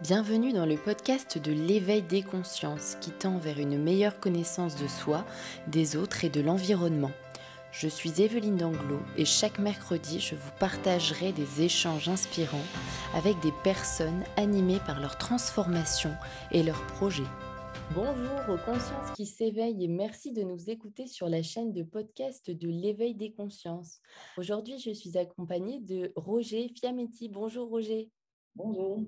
Bienvenue dans le podcast de l'éveil des consciences qui tend vers une meilleure connaissance de soi, des autres et de l'environnement. Je suis Evelyne Danglo et chaque mercredi, je vous partagerai des échanges inspirants avec des personnes animées par leur transformation et leurs projets. Bonjour aux consciences qui s'éveillent et merci de nous écouter sur la chaîne de podcast de l'éveil des consciences. Aujourd'hui, je suis accompagnée de Roger Fiametti. Bonjour Roger. Bonjour.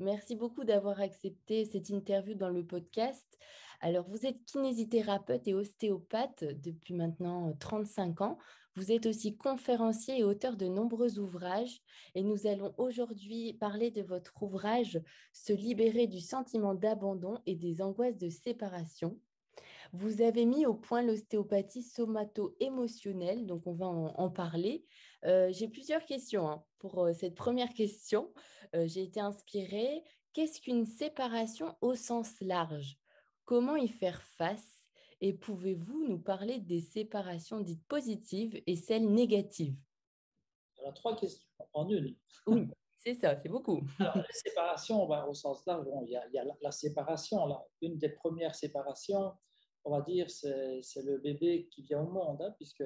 Merci beaucoup d'avoir accepté cette interview dans le podcast. Alors, vous êtes kinésithérapeute et ostéopathe depuis maintenant 35 ans. Vous êtes aussi conférencier et auteur de nombreux ouvrages. Et nous allons aujourd'hui parler de votre ouvrage Se libérer du sentiment d'abandon et des angoisses de séparation. Vous avez mis au point l'ostéopathie somato-émotionnelle, donc on va en parler. J'ai plusieurs questions pour cette première question. J'ai été inspirée. Qu'est-ce qu'une séparation au sens large? Comment y faire face? Et pouvez-vous nous parler des séparations dites positives et celles négatives? Alors, trois questions en une. Oui, c'est ça, c'est beaucoup. Alors, les séparations, au sens large, il y a la séparation. Là. Une des premières séparations, on va dire, c'est le bébé qui vient au monde, puisque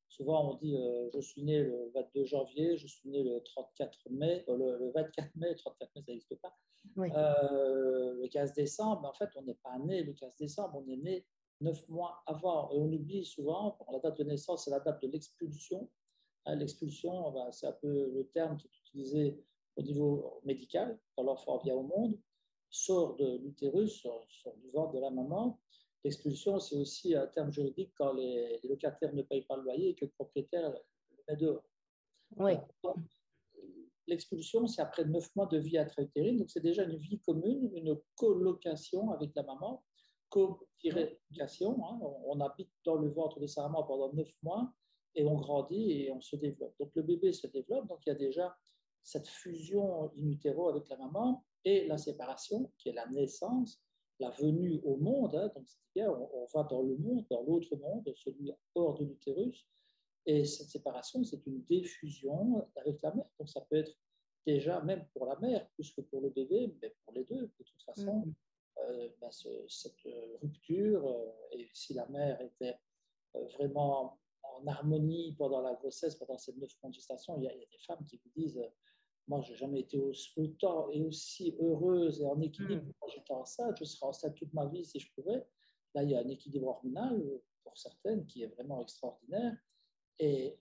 souvent on dit je suis né le 22 janvier, je suis né le 34 mai, le 24 mai, le 34 mai, ça n'existe pas, Oui, le 15 décembre. Mais en fait, on n'est pas né le 15 décembre, on est né 9 mois avant. Et on oublie souvent, la date de naissance, c'est la date de l'expulsion. L'expulsion, c'est un peu le terme qui est utilisé au niveau médical quand l'enfant vient au monde, sort de l'utérus, sort du ventre de la maman. L'expulsion, c'est aussi un terme juridique quand les locataires ne payent pas le loyer et que le propriétaire le met dehors. oui, Voilà. L'expulsion, c'est après 9 mois de vie intra-utérine, donc c'est déjà une vie commune, une colocation avec la maman, co-location. On habite dans le ventre de sa maman pendant 9 mois et on grandit et on se développe. Donc le bébé se développe, donc il y a déjà cette fusion in utero avec la maman et la séparation, qui est la naissance, la venue au monde. Donc c'est-à-dire on va dans le monde, dans l'autre monde, celui hors de l'utérus. Et cette séparation, c'est une diffusion avec la mère. Donc ça peut être déjà, même pour la mère, plus que pour le bébé, mais pour les deux, de toute façon, cette rupture, et si la mère était vraiment en harmonie pendant la grossesse, pendant ces 9 mois de gestation, il y a des femmes qui vous disent moi, je n'ai jamais été autant et aussi heureuse et en équilibre quand j'étais enceinte, je serais enceinte toute ma vie si je pouvais. Là, il y a un équilibre hormonal pour certaines qui est vraiment extraordinaire. Et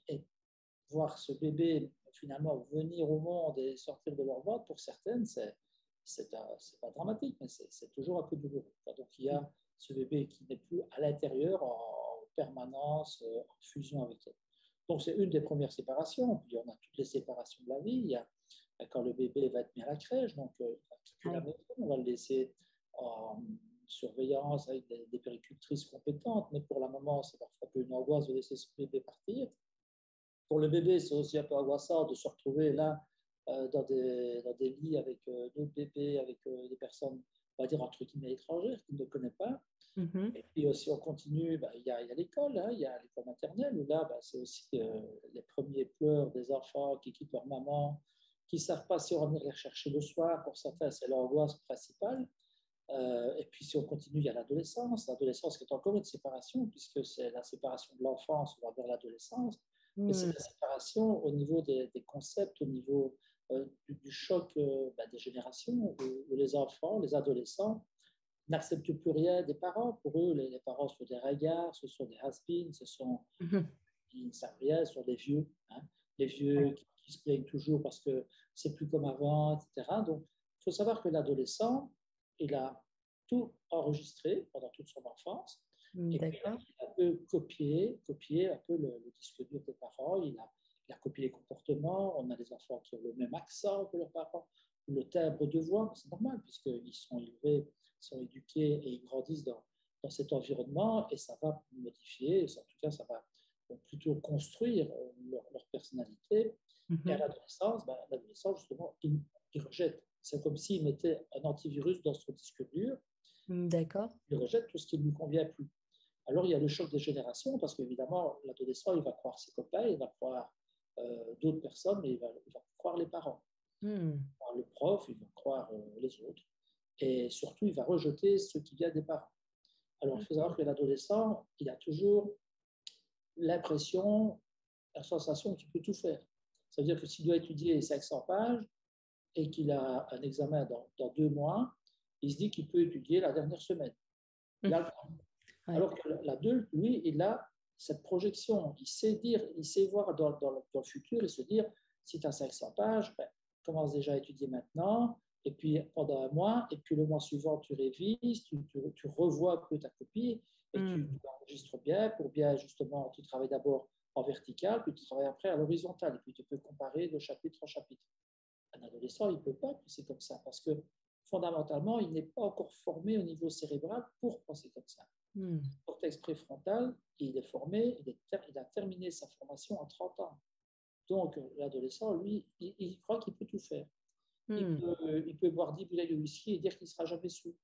voir ce bébé finalement venir au monde et sortir de leur ventre, pour certaines, c'est pas dramatique, mais c'est toujours un peu douloureux. Donc il y a ce bébé qui n'est plus à l'intérieur en permanence, en fusion avec elle. Donc c'est une des premières séparations. Puis on a toutes les séparations de la vie. Il y a quand le bébé va être mis à la crèche, donc il va quitter la maison, on va le laisser en surveillance avec des péricultrices compétentes, mais pour la maman, c'est parfois un peu une angoisse de laisser ce bébé partir. Pour le bébé, c'est aussi un peu angoissant de se retrouver là dans des lits avec d'autres bébés, avec des personnes, on va dire, entre guillemets, étrangères qu'il ne connaît pas. Et puis, si on continue, il y a l'école, il y a l'école maternelle, où là, c'est aussi les premiers pleurs des enfants qui quittent leur maman, qui ne savent pas si on va venir les rechercher le soir. Pour certains, c'est l'angoisse principale. Et puis, si on continue, il y a l'adolescence. L'adolescence qui est encore une séparation, puisque c'est la séparation de l'enfance vers l'adolescence. Et c'est la séparation au niveau des concepts, au niveau du choc des générations, où les enfants, les adolescents, n'acceptent plus rien des parents. Pour eux, les parents sont des regards, ce sont des has-beens, ils ne savent rien, ce sont des vieux. Les vieux qui se plaignent toujours parce que c'est plus comme avant, etc. Donc, il faut savoir que l'adolescent, il a tout enregistré pendant toute son enfance. Et puis, il a un peu copié un peu le disque dur des parents. Il a copié les comportements. On a des enfants qui ont le même accent que leurs parents, le timbre de voix. C'est normal, puisqu'ils sont élevés, sont éduqués et ils grandissent dans cet environnement. Et ça va modifier, en tout cas, ça va plutôt construire leur personnalité. Et à l'adolescence, justement, il rejette. C'est comme s'il mettait un antivirus dans son disque dur. D'accord. Il rejette tout ce qui ne lui convient plus. Alors, il y a le choc des générations, parce qu'évidemment, l'adolescent, il va croire ses copains, il va croire d'autres personnes, mais il va croire les parents. Alors, le prof, il va croire les autres et surtout, il va rejeter ce qui vient des parents. Alors, il faut savoir que l'adolescent, il a toujours l'impression, la sensation qu'il peut tout faire. Ça veut dire que s'il doit étudier 500 pages et qu'il a un examen dans 2 mois, il se dit qu'il peut étudier la dernière semaine. Il a le temps. Ouais. Alors que l'adulte, lui, il a cette projection. Il sait dire, il sait voir dans le futur et se dire, si tu as 500 pages, ben, commence déjà à étudier maintenant, et puis pendant un mois, et puis le mois suivant, tu révises, tu revois un peu ta copie, et tu enregistres bien pour bien, justement, tu travailles d'abord en vertical, puis tu travailles après à l'horizontale, et puis tu peux comparer de chapitre en chapitre. Un adolescent, il ne peut pas penser comme ça, parce que fondamentalement, il n'est pas encore formé au niveau cérébral pour penser comme ça. Le cortex préfrontal, il est formé, il a terminé sa formation à 30 ans. Donc, l'adolescent, lui, il croit qu'il peut tout faire. Il peut boire 10 bouteilles de whisky et dire qu'il ne sera jamais sous,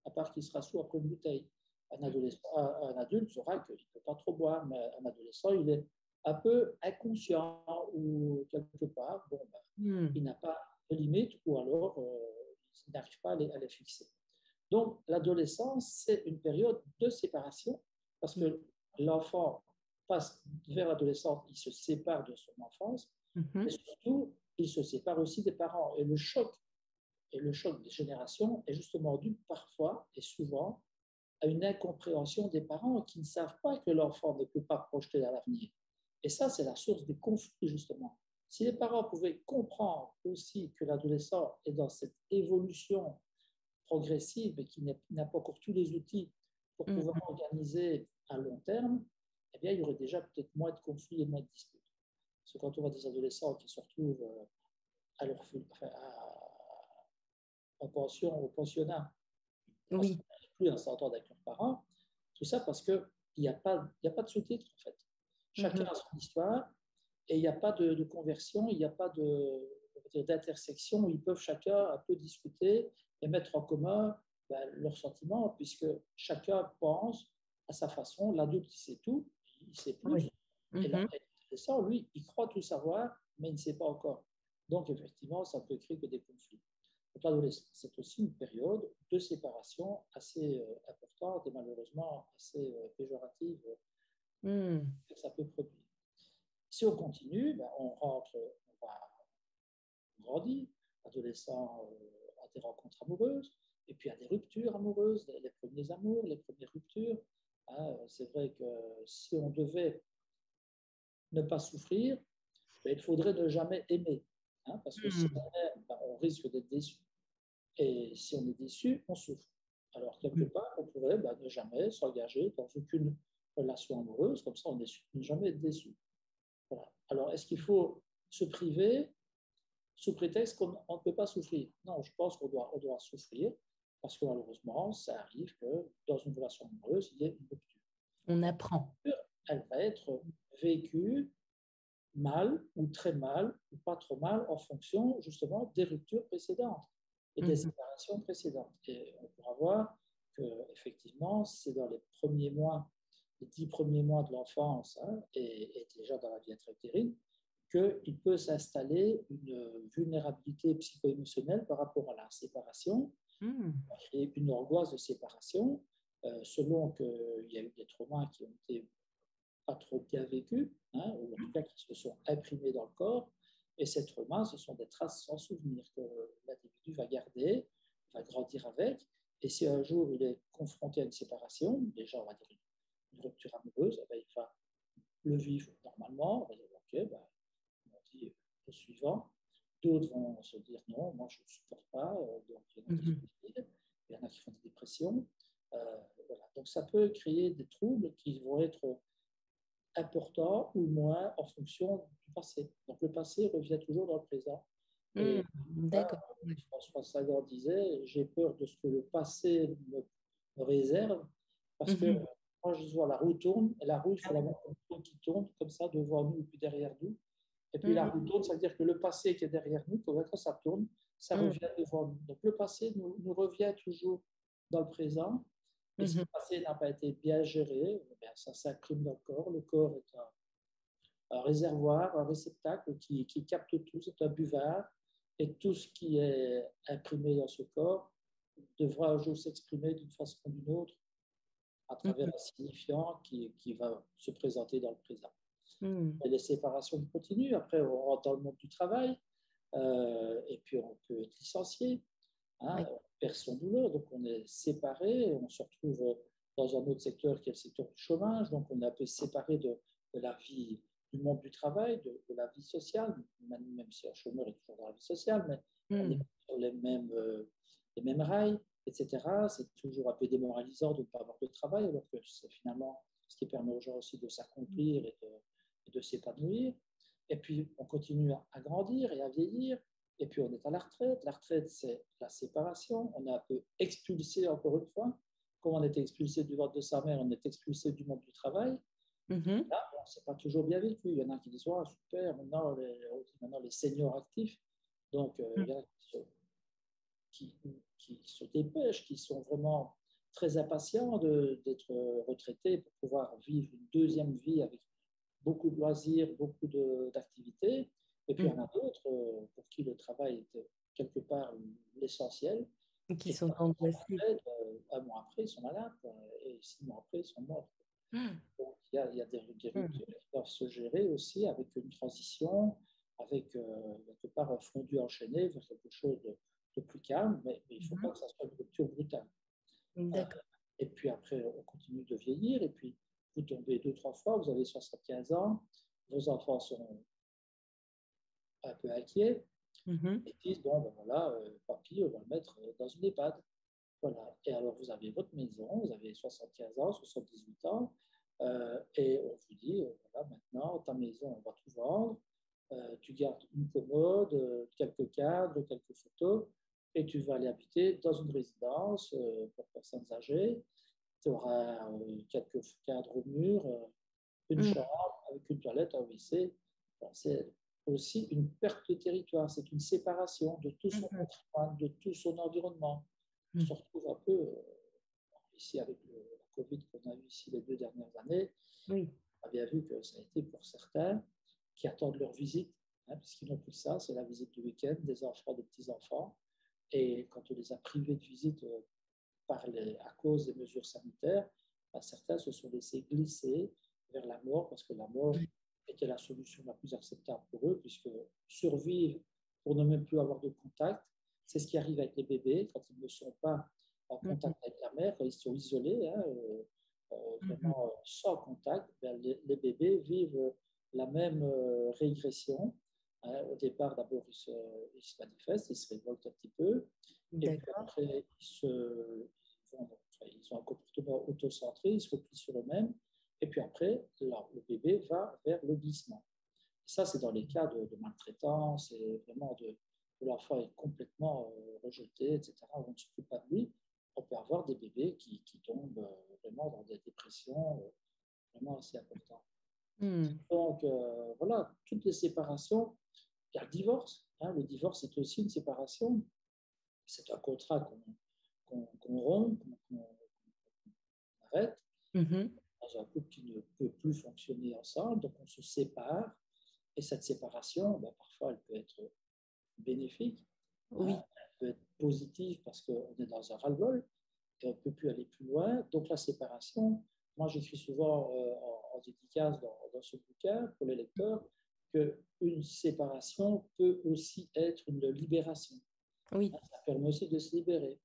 à part qu'il sera sous après une bouteille. Un adulte saura qu'il ne peut pas trop boire, mais un adolescent, il est un peu inconscient ou quelque part, bon, il n'a pas de limite ou alors il n'arrive pas à les fixer. Donc, l'adolescence, c'est une période de séparation parce que l'enfant passe vers l'adolescence, il se sépare de son enfance, et surtout, il se sépare aussi des parents. Et le choc des générations est justement dû parfois et souvent à une incompréhension des parents qui ne savent pas que l'enfant ne peut pas projeter dans l'avenir. Et ça, c'est la source des conflits, justement. Si les parents pouvaient comprendre aussi que l'adolescent est dans cette évolution progressive et qui n'a pas encore tous les outils pour pouvoir organiser à long terme, eh bien, il y aurait déjà peut-être moins de conflits et moins de disputes. Parce que quand on voit des adolescents qui se retrouvent en pension, au pensionnat, parce qu'ils n'arrivent plus à s'entendre avec leurs parents, tout ça parce qu'il n'y a pas de sous-titres, en fait. Chacun a son histoire et il n'y a pas de conversion, il n'y a pas d'intersection où ils peuvent chacun un peu discuter et mettre en commun leurs sentiments, puisque chacun pense à sa façon. L'adulte, il sait tout, il sait plus. Et l'adolescent, lui, il croit tout savoir, mais il ne sait pas encore. Donc, effectivement, ça peut créer que des conflits. Donc, l'adolescence, c'est aussi une période de séparation assez importante et malheureusement assez péjorative que ça peut produire. Si on continue, on grandit, l'adolescent a des rencontres amoureuses, et puis a des ruptures amoureuses, les premiers amours, les premières ruptures. C'est vrai que si on devait ne pas souffrir, il faudrait ne jamais aimer, parce que si on aime, on risque d'être déçu. Et si on est déçu, on souffre. Alors, quelque part, on pourrait ne jamais s'engager dans aucune relation amoureuse, comme ça on ne jamais être déçu. Voilà. Alors, est-ce qu'il faut se priver sous prétexte qu'on ne peut pas souffrir? Non, je pense qu'on doit souffrir parce que malheureusement, ça arrive que dans une relation amoureuse, il y ait une rupture. On apprend. Elle va être vécue mal ou très mal ou pas trop mal en fonction justement des ruptures précédentes et des séparations précédentes. Et on pourra voir qu'effectivement, c'est dans les premiers mois, les 10 premiers mois de l'enfance et déjà dans la vie intra-utérine, qu'il peut s'installer une vulnérabilité psycho-émotionnelle par rapport à la séparation et une angoisse de séparation, selon qu'il y a eu des traumas qui ont été pas trop bien vécus, ou en tout cas qui se sont imprimés dans le corps. Et ces traumas, ce sont des traces sans souvenir que l'individu va garder, va grandir avec. Et si un jour il est confronté à une séparation, déjà on va dire une rupture amoureuse, il va le vivre normalement, on va dire ok, on dit le suivant. D'autres vont se dire non, moi je ne supporte pas, donc il y en a qui se suicident, il y en a qui font des dépressions. Voilà. Donc ça peut créer des troubles qui vont être importants ou moins en fonction du passé. Donc le passé revient toujours dans le présent. Et D'accord. François Sagan disait, j'ai peur de ce que le passé me réserve, parce que quand je vois la roue tourne, et la roue, il faut la voir comme une roue qui tourne, comme ça, devant nous et puis derrière nous. Et puis la roue tourne, ça veut dire que le passé qui est derrière nous, quand ça tourne, ça revient devant nous. Donc le passé nous revient toujours dans le présent. Et si le passé n'a pas été bien géré, ça s'imprime dans le corps. Le corps est un réservoir, un réceptacle qui capte tout, c'est un buvard. et tout ce qui est imprimé dans ce corps devra un jour s'exprimer d'une façon ou d'une autre à travers un signifiant qui va se présenter dans le présent. Et les séparations continuent. Après, on rentre dans le monde du travail, et puis on peut être licencié, hein, Oui. on perd son boulot, donc on est séparé, on se retrouve dans un autre secteur qui est le secteur du chômage, donc on est un peu séparé de la vie, du monde du travail, de la vie sociale, même si un chômeur est toujours dans la vie sociale, mais on n'est pas sur les mêmes rails, etc. C'est toujours un peu démoralisant de ne pas avoir de travail, alors que c'est finalement ce qui permet aux gens aussi de s'accomplir et de s'épanouir. Et puis, on continue à grandir et à vieillir. Et puis, on est à la retraite. La retraite, c'est la séparation. On est un peu expulsé, encore une fois. Comme on était expulsé du ventre de sa mère, on est expulsé du monde du travail. Là, bon, c'est pas toujours bien vécu. Il y en a qui disent, oh, super, maintenant les seniors actifs. Donc, il y en a qui se dépêchent, qui sont vraiment très impatients d'être retraités pour pouvoir vivre une deuxième vie avec beaucoup de loisirs, beaucoup d'activités. Et puis, il y en a d'autres pour qui le travail est quelque part l'essentiel. Qui Et sont angoissés. un mois après, ils sont malades, et 6 mois après, ils sont morts. Donc, il y a des ruptures qui doivent se gérer aussi avec une transition, avec quelque part un fondu enchaîné vers quelque chose de plus calme, mais il ne faut pas que ça soit une rupture brutale. Et puis après, on continue de vieillir, et puis vous tombez 2-3 fois, vous avez 75 ans, vos enfants sont un peu inquiets, et disent, bon, ben voilà, papy, on va le mettre dans une EHPAD. Voilà. Et alors, vous avez votre maison, vous avez 75 ans, 78 ans, et on vous dit, voilà, maintenant, ta maison, on va tout vendre, tu gardes une commode, quelques cadres, quelques photos, et tu vas aller habiter dans une résidence pour personnes âgées. Tu auras quelques cadres au mur, une chambre avec une toilette, un WC. Enfin, c'est aussi une perte de territoire, c'est une séparation de tout son patrimoine, de tout son environnement. On se retrouve un peu ici avec la Covid qu'on a eu ici les 2 dernières années. On a bien vu que ça a été pour certains qui attendent leur visite, hein, puisqu'ils n'ont plus ça, c'est la visite du week-end des enfants, des petits-enfants. Et quand on les a privés de visite à cause des mesures sanitaires, ben, certains se sont laissés glisser vers la mort parce que la mort était la solution la plus acceptable pour eux, puisque survivre pour ne même plus avoir de contact, c'est ce qui arrive avec les bébés quand ils ne sont pas en contact avec la mère, quand ils sont isolés, hein, vraiment sans contact, ben, les bébés vivent la même régression. Hein. Au départ, d'abord, ils se manifestent, ils se révoltent un petit peu, et puis après, ils ont un comportement autocentré, ils se replient sur eux-mêmes, et puis après, le bébé va vers le glissement. Et ça, c'est dans les cas de maltraitance, et vraiment où l'enfant est complètement rejeté, etc., où on ne s'occupe pas de lui. On peut avoir des bébés qui tombent vraiment dans des dépressions vraiment assez importantes. Donc, voilà, toutes les séparations. Il y a le divorce. Hein. Le divorce, c'est aussi une séparation. C'est un contrat qu'on rompt, qu'on arrête, dans un couple qui ne peut plus fonctionner ensemble, donc on se sépare, et cette séparation, ben, parfois, elle peut être bénéfique, hein, elle peut être positive parce qu'on est dans un ras-le-bol, et on ne peut plus aller plus loin, donc la séparation, moi j'écris souvent en dédicace dans ce bouquin pour les lecteurs, qu'une séparation peut aussi être une libération. Ça permet aussi de se libérer.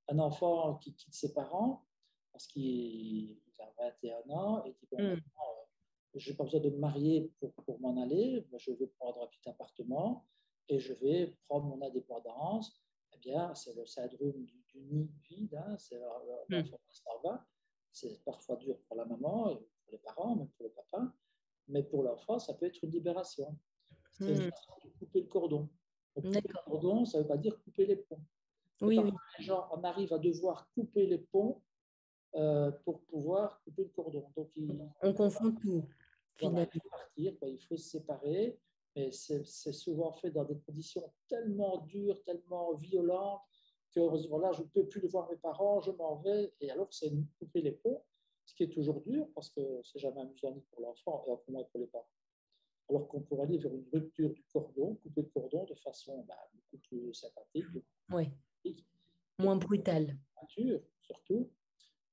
Un enfant qui quitte ses parents parce qu'il a 21 ans et dit bon, maintenant, je n'ai pas besoin de me marier pour m'en aller, je vais prendre un petit appartement et je vais prendre mon indépendance. Eh bien, c'est le syndrome du nid vide, hein, c'est l'enfant qui s'en va. C'est parfois dur pour la maman, et pour les parents, même pour le papa, mais pour l'enfant, ça peut être une libération. C'est une façon de couper le cordon. Donc, couper le cordon, ça ne veut pas dire couper les ponts. Les gens en arrivent à devoir couper les ponts pour pouvoir couper le cordon. Donc, on confond tout. Voilà, il faut partir, il faut se séparer, mais c'est souvent fait dans des conditions tellement dures, tellement violentes, que voilà, je ne peux plus voir mes parents, je m'en vais, et alors c'est couper les ponts, ce qui est toujours dur, parce que c'est jamais amusant ni pour l'enfant, et encore moins pour les parents. alors qu'on pourrait aller vers une rupture du cordon, couper le cordon de façon beaucoup plus sympathique, Oui, plus moins brutal. nature surtout,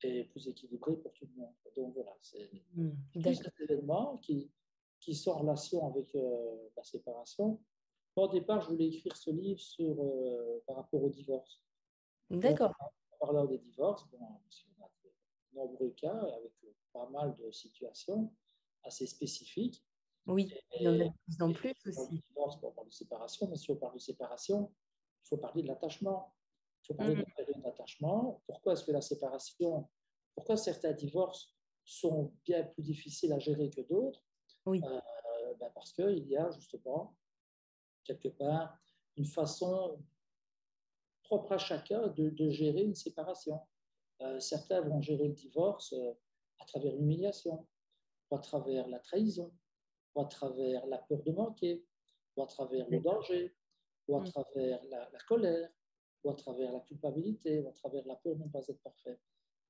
et plus équilibré pour tout le monde. Donc voilà, c'est tous D'accord. ces éléments qui sont en relation avec la séparation. Au départ, je voulais écrire ce livre par rapport au divorce. Donc, D'accord. en parlant des divorces, bon, on a de nombreux cas avec pas mal de situations assez spécifiques. Oui, il y en a Et, de plus en et plus dans le aussi. divorce, on parle de séparation, mais si on parle de séparation, il faut parler de l'attachement. Il faut parler de Mm. la période d'attachement. Pourquoi est-ce que la séparation, pourquoi certains divorces sont bien plus difficiles à gérer que d'autres? Oui, Parce qu'il y a justement, quelque part, une façon propre à chacun de gérer une séparation. Certains vont gérer le divorce à travers l'humiliation, ou à travers la trahison, ou à travers la peur de manquer, ou à travers le d'accord. danger, ou à Mm. travers la colère, ou à travers la culpabilité, ou à travers la peur de ne pas être parfait.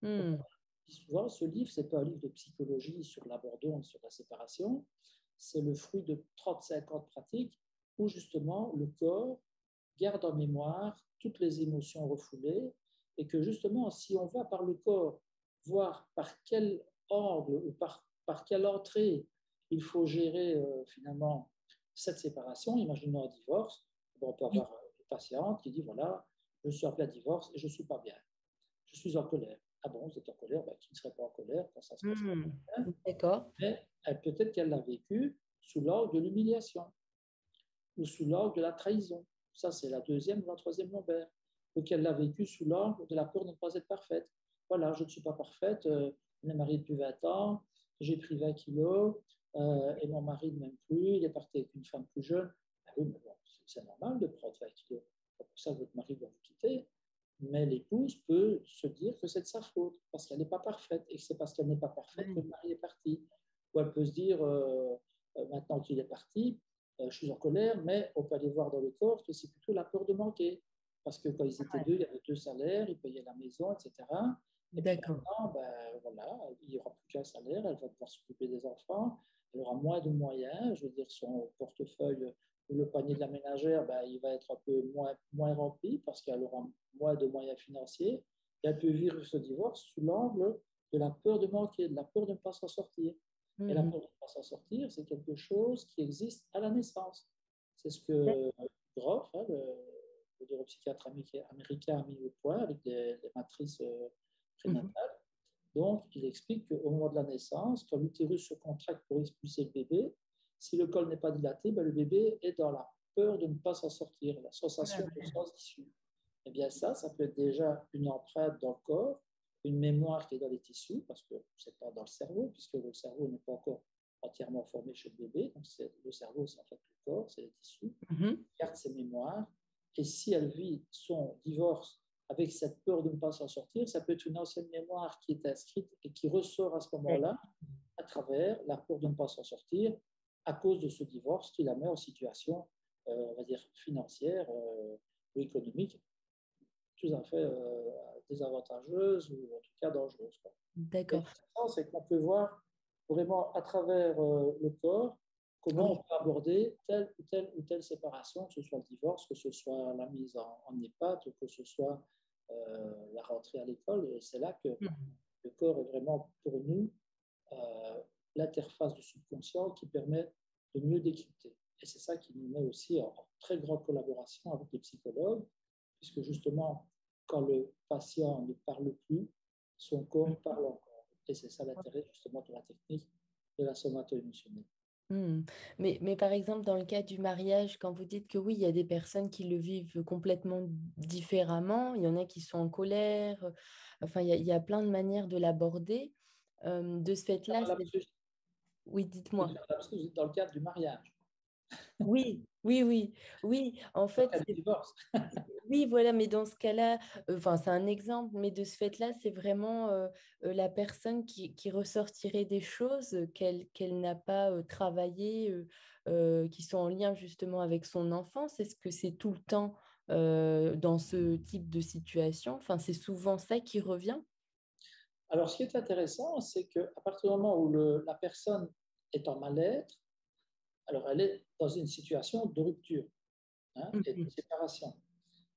Donc, Mm. souvent, ce livre, ce n'est pas un livre de psychologie sur l'abandon et sur la séparation, c'est le fruit de 35 ans de pratique où justement le corps garde en mémoire toutes les émotions refoulées et que justement, si on va par le corps voir par quel angle ou par quelle entrée il faut gérer finalement cette séparation, imaginons un divorce, on peut Oui. avoir une patiente qui dit voilà, je suis en plein divorce et je ne suis pas bien, je suis en colère. Ah bon, vous êtes en colère, qui ne serait pas en colère quand ça se passe pas Mm. bien? D'accord. Mais peut-être qu'elle l'a vécu sous l'angle de l'humiliation ou sous l'angle de la trahison. Ça, c'est la deuxième ou la troisième lombaire. Donc, elle l'a vécu sous l'angle de la peur de ne pas être parfaite. Voilà, je ne suis pas parfaite, on est marié depuis 20 ans, j'ai pris 20 kilos, et mon mari ne m'aime plus, il est parti avec une femme plus jeune. Ben oui, mais bon, c'est normal de prendre 20 kilos. C'est pour ça que votre mari doit vous quitter. Mais l'épouse peut se dire que c'est de sa faute, parce qu'elle n'est pas parfaite, et que c'est parce qu'elle n'est pas parfaite que Mm. le mari est parti. Ou elle peut se dire, maintenant qu'il est parti, je suis en colère, mais on peut aller voir dans le corps que c'est plutôt la peur de manquer. Parce que quand ils étaient Ouais. deux, il y avait deux salaires, ils payaient la maison, etc. Et puis D'accord. maintenant, voilà, il n'y aura plus qu'un salaire, elle va devoir s'occuper des enfants, elle aura moins de moyens, je veux dire, son portefeuille ou le panier de la ménagère, il va être un peu moins rempli parce qu'elle aura moins de moyens financiers. Et elle peut vivre ce divorce sous l'angle de la peur de manquer, de la peur de ne pas s'en sortir. Et la Mhm. peur de ne pas s'en sortir, c'est quelque chose qui existe à la naissance. C'est ce que Groff, le neuropsychiatre américain, a mis au point avec les matrices Mhm. prénatales. Donc, il explique qu'au moment de la naissance, quand l'utérus se contracte pour expulser le bébé, si le col n'est pas dilaté, le bébé est dans la peur de ne pas s'en sortir, la sensation de sens issu. Eh bien, ça peut être déjà une empreinte dans le corps, une mémoire qui est dans les tissus, parce que ce n'est pas dans le cerveau, puisque le cerveau n'est pas encore entièrement formé chez le bébé. Donc, le cerveau, c'est en fait le corps, c'est les tissus. Mhm. Elle garde ses mémoires. Et si elle vit son divorce avec cette peur de ne pas s'en sortir, ça peut être une ancienne mémoire qui est inscrite et qui ressort à ce moment-là à travers la peur de ne pas s'en sortir à cause de ce divorce qui la met en situation, on va dire, financière ou économique tout à fait désavantageuse ou en tout cas dangereuse. Et D'accord. l'important, c'est qu'on peut voir vraiment à travers le corps comment on Oui. peut aborder telle ou telle ou telle séparation, que ce soit le divorce, que ce soit la mise en EHPAD, que ce soit la rentrée à l'école. Et c'est là que Mhm. le corps est vraiment pour nous euh, l'interface du subconscient qui permet de mieux décrypter. Et c'est ça qui nous met aussi en très grande collaboration avec les psychologues, puisque justement, quand le patient ne parle plus, son corps parle encore. Et c'est ça l'intérêt justement de la technique de la somato-émotionnelle. Hmm. Mais par exemple, dans le cas du mariage, quand vous dites que oui, il y a des personnes qui le vivent complètement différemment, il y en a qui sont en colère, enfin, il y a plein de manières de l'aborder. De ce fait-là, oui, dites-moi. Dans le cadre du mariage, Oui, oui, oui, oui. En dans le fait, cadre du divorce. oui, voilà, mais dans ce cas-là, enfin, c'est un exemple, mais de ce fait-là, c'est vraiment la personne qui ressortirait des choses qu'elle n'a pas travaillées, qui sont en lien justement avec son enfance. Est-ce que c'est tout le temps dans ce type de situation? Enfin, c'est souvent ça qui revient. Alors, ce qui est intéressant, c'est qu'à partir du moment où la personne est en mal-être, Alors, elle est dans une situation de rupture, hein, et de séparation.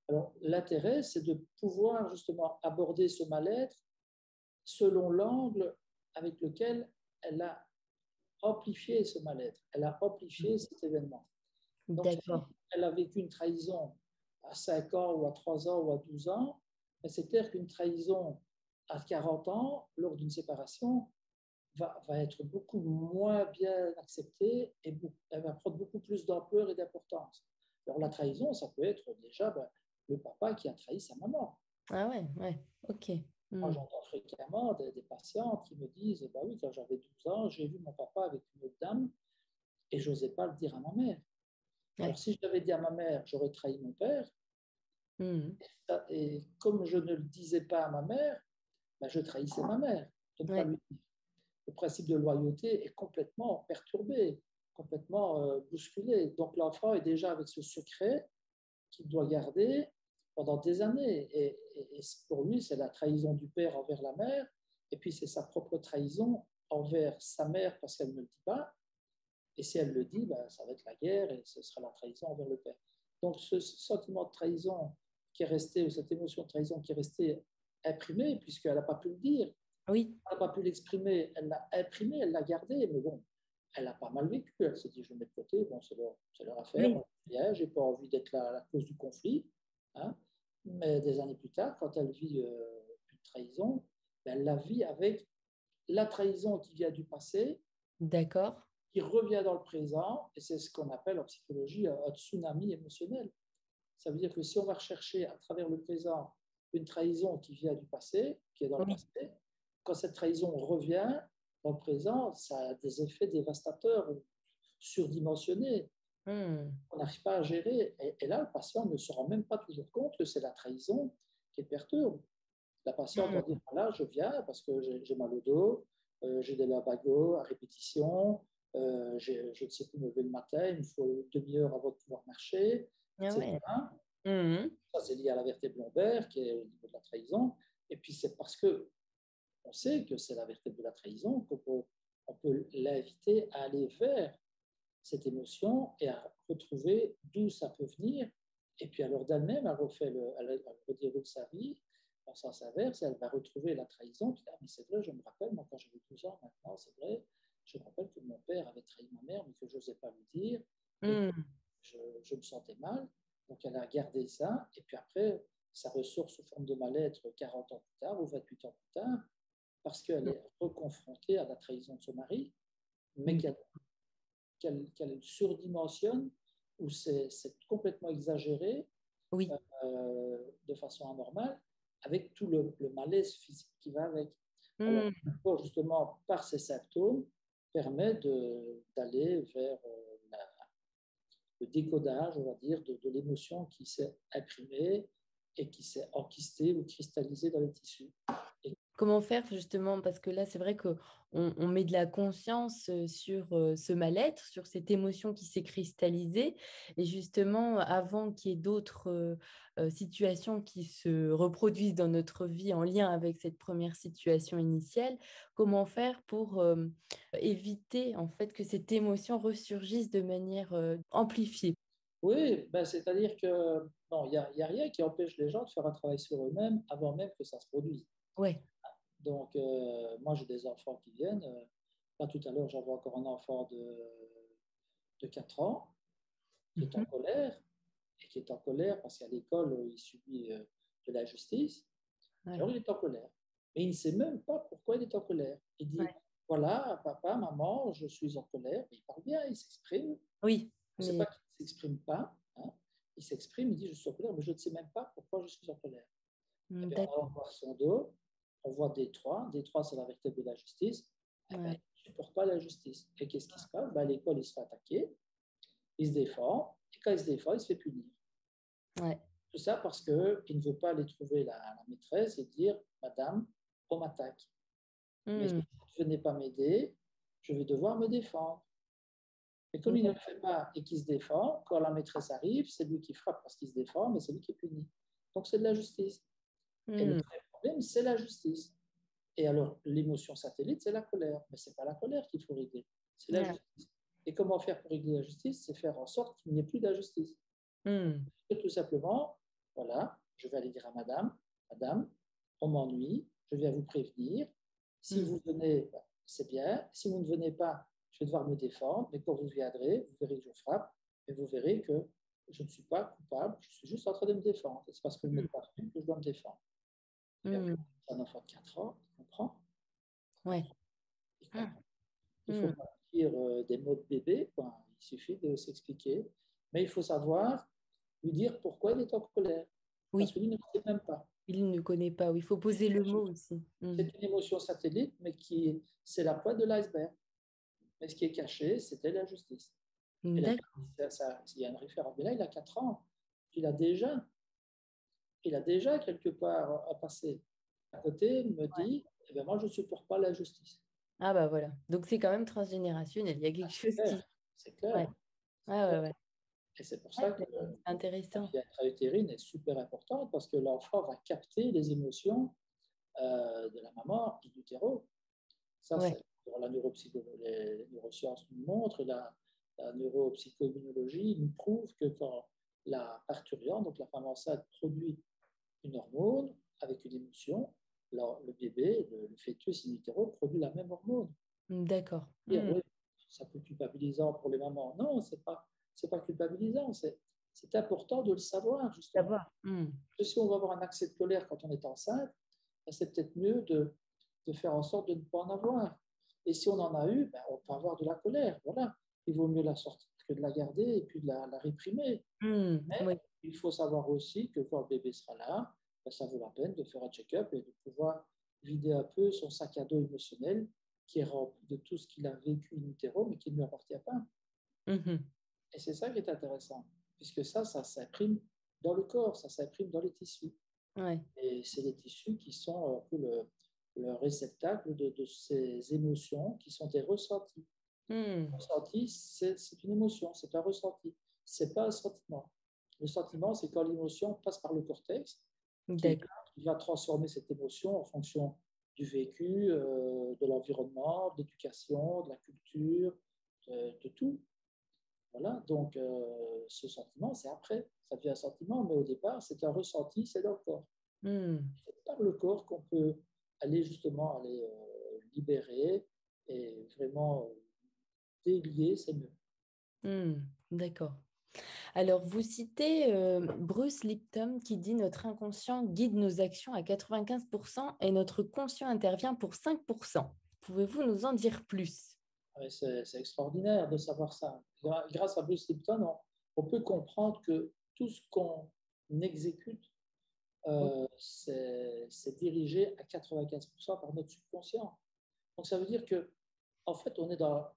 Alors, l'intérêt, c'est de pouvoir justement aborder ce mal-être selon l'angle avec lequel elle a amplifié ce mal-être, elle a amplifié cet événement. Donc, si D'accord. elle a vécu une trahison à 5 ans ou à 3 ans ou à 12 ans, c'est clair qu'une trahison à 40 ans, lors d'une séparation, va être beaucoup moins bien acceptée et elle va prendre beaucoup plus d'ampleur et d'importance. Alors, la trahison, ça peut être déjà le papa qui a trahi sa maman. Ah ouais, ok. Moi, j'entends fréquemment des patientes qui me disent, bah oui, quand j'avais 12 ans, j'ai vu mon papa avec une autre dame et je n'osais pas le dire à ma mère. Ouais. Alors, si je l'avais dit à ma mère, j'aurais trahi mon père. Et comme je ne le disais pas à ma mère, ben, je trahissais ma mère de ne pas lui dire. Le principe de loyauté est complètement perturbé, complètement bousculé. Donc, l'enfant est déjà avec ce secret qu'il doit garder pendant des années. Et pour lui, c'est la trahison du père envers la mère, et puis c'est sa propre trahison envers sa mère parce qu'elle ne le dit pas. Et si elle le dit, ben, ça va être la guerre et ce sera la trahison envers le père. Donc ce sentiment de trahison qui est resté, ou cette émotion de trahison qui est restée imprimée, puisqu'elle n'a pas pu le dire, Oui. elle n'a pas pu l'exprimer, elle l'a imprimée, elle l'a gardée, mais bon, elle a pas mal vécu. Elle s'est dit, je vais mettre de côté, bon, c'est leur affaire, Oui. je n'ai pas envie d'être la cause du conflit. Hein. Mais des années plus tard, quand elle vit une trahison, elle la vit avec la trahison qui vient du passé, D'accord. qui revient dans le présent, et c'est ce qu'on appelle en psychologie un tsunami émotionnel. Ça veut dire que si on va rechercher à travers le présent une trahison qui vient du passé, qui est dans le Oui. passé, quand cette trahison revient dans le présent, ça a des effets dévastateurs, surdimensionnés. On n'arrive pas à gérer. Et là, le patient ne se rend même pas toujours compte que c'est la trahison qui le perturbe. La patiente va dire, voilà, je viens parce que j'ai mal au dos, j'ai des lumbago à répétition, je ne sais plus me lever le matin, il me faut une demi-heure avant de pouvoir marcher, Ah etc. ouais. Ça, c'est lié à la vertèbre lombaire qui est au niveau de la trahison. Et puis, c'est parce que on sait que c'est la vertèbre de la trahison qu'on peut l'inviter à aller vers cette émotion et à retrouver d'où ça peut venir. Et puis, alors d'elle-même, elle redéroule sa vie en sens inverse, elle va retrouver la trahison. Puis, ah, mais c'est vrai, je me rappelle, moi, quand j'avais 12 ans, maintenant, c'est vrai, je me rappelle que mon père avait trahi ma mère, mais que je n'osais pas lui dire, et que je me sentais mal. Donc, elle a gardé ça, et puis après, ça ressort sous forme de mal-être 40 ans plus tard ou 28 ans plus tard, parce qu'elle est reconfrontée à la trahison de son mari, mais qu'elle surdimensionne, ou c'est complètement exagéré Oui. de façon anormale, avec tout le malaise physique qui va avec. Alors, justement, par ces symptômes, permet d'aller vers le décodage, on va dire, de l'émotion qui s'est imprimée et qui s'est enquistée ou cristallisée dans les tissus. Comment faire justement, parce que là, c'est vrai qu'on met de la conscience sur ce mal-être, sur cette émotion qui s'est cristallisée. Et justement, avant qu'il y ait d'autres situations qui se reproduisent dans notre vie en lien avec cette première situation initiale, comment faire pour éviter en fait que cette émotion ressurgisse de manière amplifiée? Oui, ben, c'est-à-dire que non, il n'y a rien qui empêche les gens de faire un travail sur eux-mêmes avant même que ça se produise. Ouais. Donc, moi, j'ai des enfants qui viennent. Là, tout à l'heure, j'avais encore un enfant de 4 ans qui est en colère, et qui est en colère parce qu'à l'école, il subit de l'injustice. Ouais. Alors, il est en colère. Mais il ne sait même pas pourquoi il est en colère. Il dit, voilà, papa, maman, je suis en colère. Il parle bien, il s'exprime. Oui. On ne sait pas qu'il ne s'exprime pas. Hein. Il s'exprime, il dit, je suis en colère, mais je ne sais même pas pourquoi je suis en colère. Eh bien, on va voir son dos, on voit D3. D3, c'est la vertèbre de la justice. Eh bien, il ne supporte pas la justice. Et qu'est-ce qui se passe? Ben, à l'école, il se fait attaquer, il se défend, et quand il se défend, il se fait punir. Ouais. Tout ça parce qu'il ne veut pas aller trouver la maîtresse et dire, Madame, on m'attaque. Mais si vous ne venez pas m'aider, je vais devoir me défendre. Et comme il ne le fait pas et qu'il se défend, quand la maîtresse arrive, c'est lui qui frappe parce qu'il se défend, mais c'est lui qui est puni. Donc c'est de la justice. Et le vrai problème, c'est la justice. Et alors, l'émotion satellite, c'est la colère. Mais ce n'est pas la colère qu'il faut régler, c'est la justice. Et comment faire pour régler la justice? C'est faire en sorte qu'il n'y ait plus d'injustice. Et tout simplement, voilà, je vais aller dire à madame, madame, on m'ennuie, je viens vous prévenir. Si vous venez, c'est bien. Si vous ne venez pas, je vais devoir me défendre. Mais quand vous viendrez, vous verrez que je frappe et vous verrez que je ne suis pas coupable, je suis juste en train de me défendre. C'est parce que vous n'êtes pas venu que je dois me défendre. C'est un enfant de 4 ans, il comprend. Ouais. Il ne faut pas dire des mots de bébé, quoi. Il suffit de s'expliquer. Mais il faut savoir lui dire pourquoi il est en colère. Parce qu'il ne sait même pas. Il ne connaît pas, oui. Il faut poser le mot aussi. C'est une émotion satellite, mais c'est la pointe de l'iceberg. Mais ce qui est caché, c'était la justice. Il y a une référence. Mais là, il a 4 ans. Il a déjà quelque part à passer. À côté, il me dit, eh bien, moi, je ne supporte pas la justice. Ah bah voilà. Donc c'est quand même transgénérationnel. Il y a quelque chose qui... C'est clair. Ouais. Et c'est pour ça que intéressant. la vie intra-utérine est super importante parce que l'enfant va capter les émotions de la maman in utero. Ça, c'est la les neurosciences nous montrent, la neuropsychoimmunologie nous prouve que quand la parturiente, donc la femme enceinte, produit une hormone avec une émotion, le bébé, le fœtus in utero, produit la même hormone. D'accord. Et oui, ça peut être culpabilisant pour les mamans. Non, c'est pas culpabilisant. C'est important de le savoir, justement. Si on va avoir un accès de colère quand on est enceinte, c'est peut-être mieux de faire en sorte de ne pas en avoir. Et si on en a eu, on peut avoir de la colère. Voilà. Il vaut mieux la sortir que de la garder et puis de la réprimer. Mais il faut savoir aussi que quand le bébé sera là, ça vaut la peine de faire un check-up et de pouvoir vider un peu son sac à dos émotionnel qui est rempli de tout ce qu'il a vécu in utero, mais qui ne lui appartient pas. Et c'est ça qui est intéressant, puisque ça s'imprime dans le corps, ça s'imprime dans les tissus. Et c'est les tissus qui sont un peu le réceptacle de ces émotions qui sont des ressentis. Le ressenti, c'est une émotion, c'est un ressenti. Ce n'est pas un sentiment. Le sentiment, c'est quand l'émotion passe par le cortex, qui va transformer cette émotion en fonction du vécu, de l'environnement, de l'éducation, de la culture, de tout. Voilà, donc ce sentiment, c'est après. Ça devient un sentiment, mais au départ, c'est un ressenti, c'est dans le corps. C'est par le corps qu'on peut aller justement libérer et vraiment délier, c'est mieux. D'accord. Alors, vous citez Bruce Lipton qui dit « Notre inconscient guide nos actions à 95% et notre conscient intervient pour 5%. » Pouvez-vous nous en dire plus? C'est extraordinaire de savoir ça. Grâce à Bruce Lipton, on peut comprendre que tout ce qu'on exécute, c'est dirigé à 95% par notre subconscient. Donc, ça veut dire que, en fait, on est dans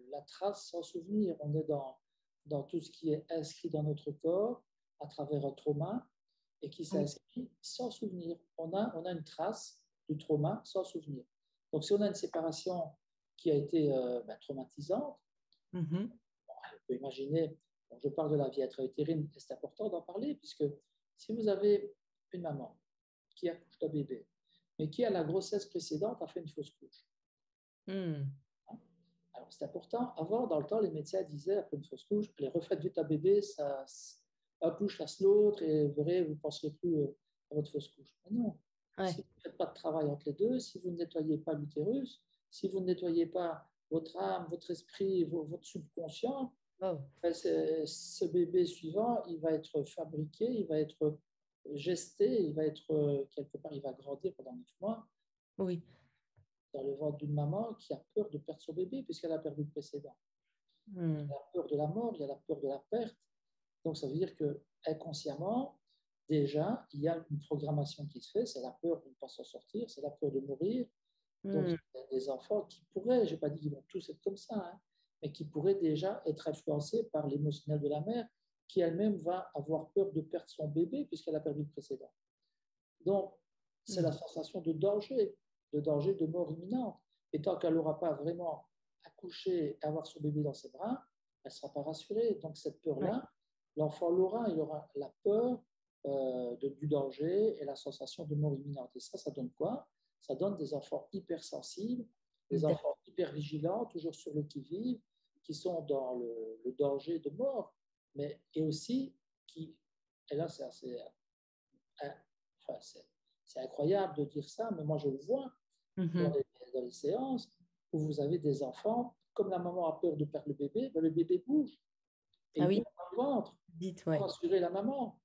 la trace sans souvenir. On est dans tout ce qui est inscrit dans notre corps à travers un trauma et qui s'inscrit sans souvenir. On a une trace du trauma sans souvenir. Donc, si on a une séparation qui a été traumatisante, on peut imaginer, je parle de la vie intra-utérine, et c'est important d'en parler, puisque si vous avez une maman qui accouche d'un bébé, mais qui, à la grossesse précédente, a fait une fausse couche. Alors, c'est important. Avant, dans le temps, les médecins disaient, après une fausse couche, les refaites vite un bébé, un couche chasse l'autre, et vous verrez, vous ne penserez plus à votre fausse couche. Mais non. Si vous ne faites pas de travail entre les deux, si vous ne nettoyez pas l'utérus, si vous ne nettoyez pas votre âme, votre esprit, votre subconscient, ce bébé suivant, il va être fabriqué, il va être gesté, il va être quelque part, il va grandir pendant 9 mois. Dans le ventre d'une maman qui a peur de perdre son bébé puisqu'elle a perdu le précédent. Il y a la peur de la mort, il y a la peur de la perte. Donc, ça veut dire que inconsciemment, déjà, il y a une programmation qui se fait. C'est la peur de ne pas s'en sortir, c'est la peur de mourir. Donc, il y a des enfants qui pourraient, je n'ai pas dit qu'ils vont tous être comme ça, hein, mais qui pourraient déjà être influencés par l'émotionnel de la mère qui elle-même va avoir peur de perdre son bébé puisqu'elle a perdu le précédent. Donc, c'est la sensation de danger, de mort imminente. Et tant qu'elle n'aura pas vraiment accouché et avoir son bébé dans ses bras, elle ne sera pas rassurée. Donc cette peur-là, l'enfant l'aura, il aura la peur du danger et la sensation de mort imminente. Et ça donne quoi? Ça donne des enfants hypersensibles, des enfants hyper vigilants, toujours sur le qui-vive, qui sont dans le danger de mort, mais et aussi qui, et là c'est assez, enfin, c'est incroyable de dire ça, mais moi je le vois dans les séances où vous avez des enfants, comme la maman a peur de perdre le bébé, ben le bébé bouge et Ah il oui, bouge dans le ventre dites, pour ouais. rassurer la maman.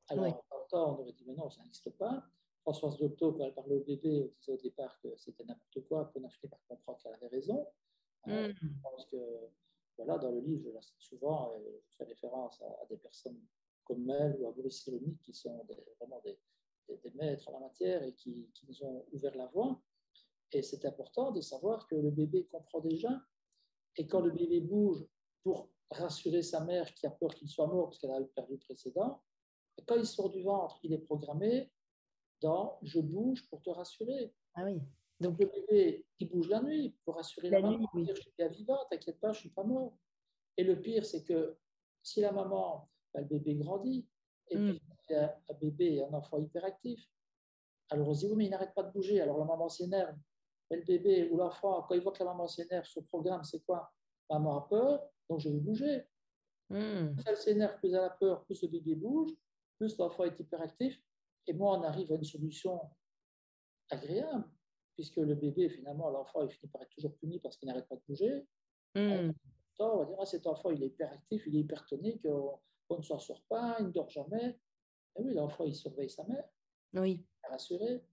Oui. Alors, longtemps, on aurait dit, mais non, ça n'existe pas. Françoise Dolto, quand elle parlait au bébé, elle disait au départ que c'était n'importe quoi, puis on a fini par comprendre qu'elle avait raison. Je pense que, voilà, dans le livre, je la cite souvent, je fais référence à des personnes comme elle ou à Boris Cyrulnik, qui sont vraiment des maîtres en la matière et qui nous ont ouvert la voie. Et c'est important de savoir que le bébé comprend déjà. Et quand le bébé bouge pour rassurer sa mère qui a peur qu'il soit mort parce qu'elle a perdu le précédent, et quand il sort du ventre, il est programmé dans « je bouge pour te rassurer ». Ah oui. Donc Donc, le bébé, il bouge la nuit pour rassurer la la maman, nuit, oui. dire « je suis bien vivant, t'inquiète pas, je ne suis pas mort ». Et le pire, c'est que si la maman, le bébé grandit, et puis il y a un bébé, un enfant hyperactif, alors on se dit « oui, mais il n'arrête pas de bouger ». Alors la maman s'énerve. Et le bébé ou l'enfant, quand il voit que la maman s'énerve, son programme, c'est quoi? Maman a peur, donc je vais bouger. Plus elle s'énerve, plus elle a peur, plus le bébé bouge, plus l'enfant est hyperactif. Et moi, on arrive à une solution agréable, puisque le bébé, finalement, l'enfant, il finit par être toujours puni parce qu'il n'arrête pas de bouger. On va dire, ah, cet enfant, il est hyperactif, il est hypertonique, on ne s'en sort pas, il ne dort jamais. Et oui, l'enfant, il surveille sa mère, Oui. rassuré.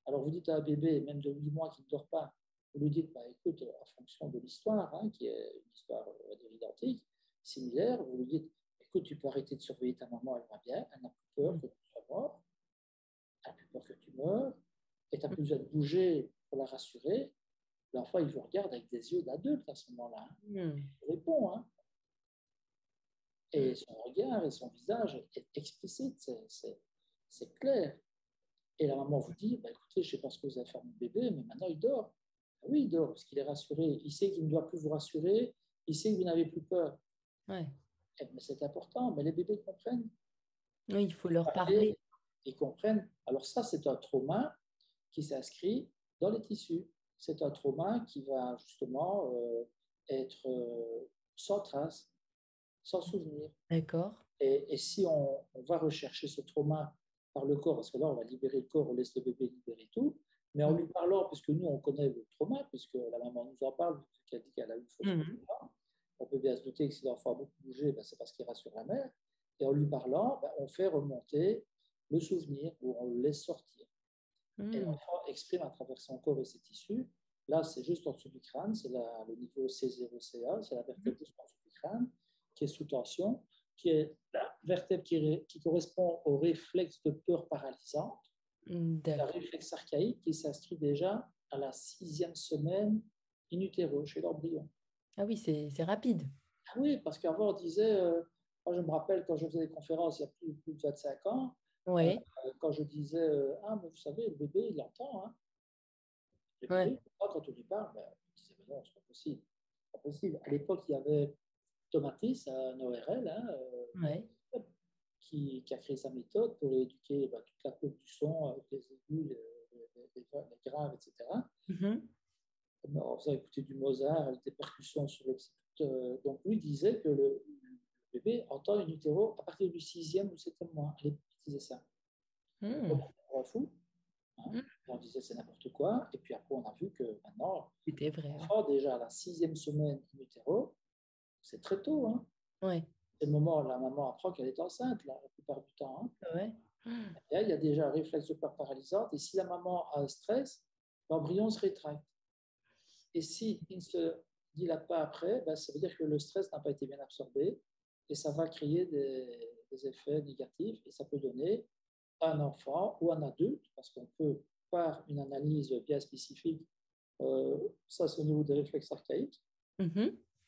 Alors, vous dites à un bébé, même de 8 mois, qui ne dort pas, vous lui dites, bah, écoute, en fonction de l'histoire, qui est une histoire, on va dire, identique, similaire, vous lui dites, écoute, tu peux arrêter de surveiller ta maman, elle va bien, elle n'a plus peur que tu sois mort, elle n'a plus peur que tu meurs, et tu n'as plus besoin de bouger pour la rassurer. L'enfant, il vous regarde avec des yeux d'adulte à ce moment-là. Il répond, et son regard et son visage est explicite, c'est clair. Et la maman vous dit, bah, écoutez, je ne sais pas ce que vous avez fait à mon bébé, mais maintenant il dort. Oui, il dort parce qu'il est rassuré. Il sait qu'il ne doit plus vous rassurer. Il sait que vous n'avez plus peur. Ouais. Mais c'est important. Mais les bébés comprennent. Oui, il faut leur Parler, parler. ils comprennent. Alors ça, c'est un trauma qui s'inscrit dans les tissus. C'est un trauma qui va justement être sans trace, sans souvenir. D'accord. Et si on va rechercher ce trauma par le corps, parce que là, on va libérer le corps, on laisse le bébé libérer tout, mais en lui parlant, puisque nous, on connaît le trauma, puisque la maman nous en parle, puisqu'elle dit qu'elle a eu une fausse trauma, on peut bien se douter que si l'enfant a beaucoup bougé, ben, c'est parce qu'il rassure la mère. Et en lui parlant, ben, on fait remonter le souvenir ou on le laisse sortir. Et l'enfant exprime à travers son corps et ses tissus. Là, c'est juste en dessous du crâne, c'est le niveau C0CA, c'est la vertèbre juste en dessous du crâne, qui est sous tension, qui est la vertèbre qui correspond au réflexe de peur paralysante, la réflexe archaïque qui s'inscrit déjà à la 6e semaine in utero, chez l'embryon. Ah oui, c'est rapide. Ah oui, parce qu'avant, on disait, moi je me rappelle quand je faisais des conférences il y a plus de 25 ans, Ouais. quand je disais, ah, mais vous savez, le bébé, il entend. Hein. Le Ouais. bébé, quand on lui parle, ben, on disait, mais non, c'est pas possible. Pas possible. À l'époque, il y avait Tomatis, un ORL, Ouais. qui a créé sa méthode pour éduquer toute la courbe du son, avec les aigus, les graves, etc. On faisait écouter du Mozart avec des percussions sur le donc lui disait que le bébé entend in utero à partir du 6e ou 7e mois. Il disait ça. On fou. On disait c'est n'importe quoi. Et puis après, on a vu que maintenant, C'était vrai. l'enfant, déjà à la 6e semaine in utero, c'est très tôt. Hein. Ouais. C'est le moment où la maman apprend qu'elle est enceinte, là, la plupart du temps. Hein. Ouais. Et là, il y a déjà un réflexe de peur paralysante. Et si la maman a un stress, l'embryon se rétracte. Et s'il ne se dilate pas après, ben, ça veut dire que le stress n'a pas été bien absorbé et ça va créer des effets négatifs et ça peut donner un enfant ou un adulte, parce qu'on peut, par une analyse bien spécifique, ça c'est au niveau des réflexes archaïques,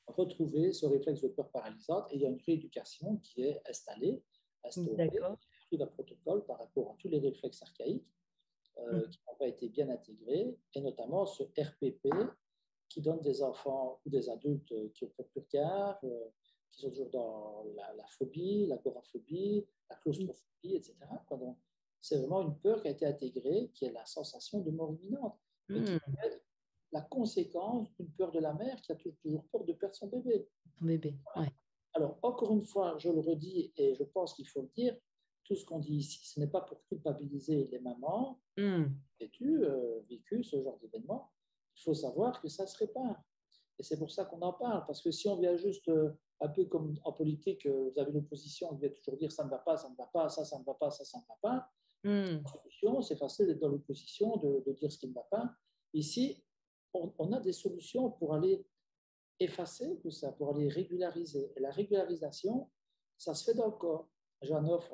retrouver ce réflexe de peur paralysante et il y a une rééducation qui est installée, instaurée, un protocole par rapport à tous les réflexes archaïques qui n'ont pas été bien intégrés, et notamment ce RPP qui donne des enfants ou des adultes qui ont fait plus regard, qui sont toujours dans la phobie, l'agoraphobie, la claustrophobie, etc. Donc, c'est vraiment une peur qui a été intégrée, qui est la sensation de mort imminente, mais qui peut être la conséquence d'une peur de la mère qui a toujours peur de perdre son bébé. Son bébé, ouais. Alors, encore une fois, je le redis et je pense qu'il faut le dire, tout ce qu'on dit ici, ce n'est pas pour culpabiliser les mamans qui ont vécu ce genre d'événement. Il faut savoir que ça se répare. Et c'est pour ça qu'on en parle. Parce que si on vient juste, un peu comme en politique, vous avez l'opposition, on vient toujours dire ça ne va pas, ça ne va pas, ça ne va pas, ça ne va pas. C'est facile d'être dans l'opposition, de dire ce qui ne va pas. Ici, on a des solutions pour aller effacer tout ça, pour aller régulariser. Et la régularisation, ça se fait dans le corps. Janov,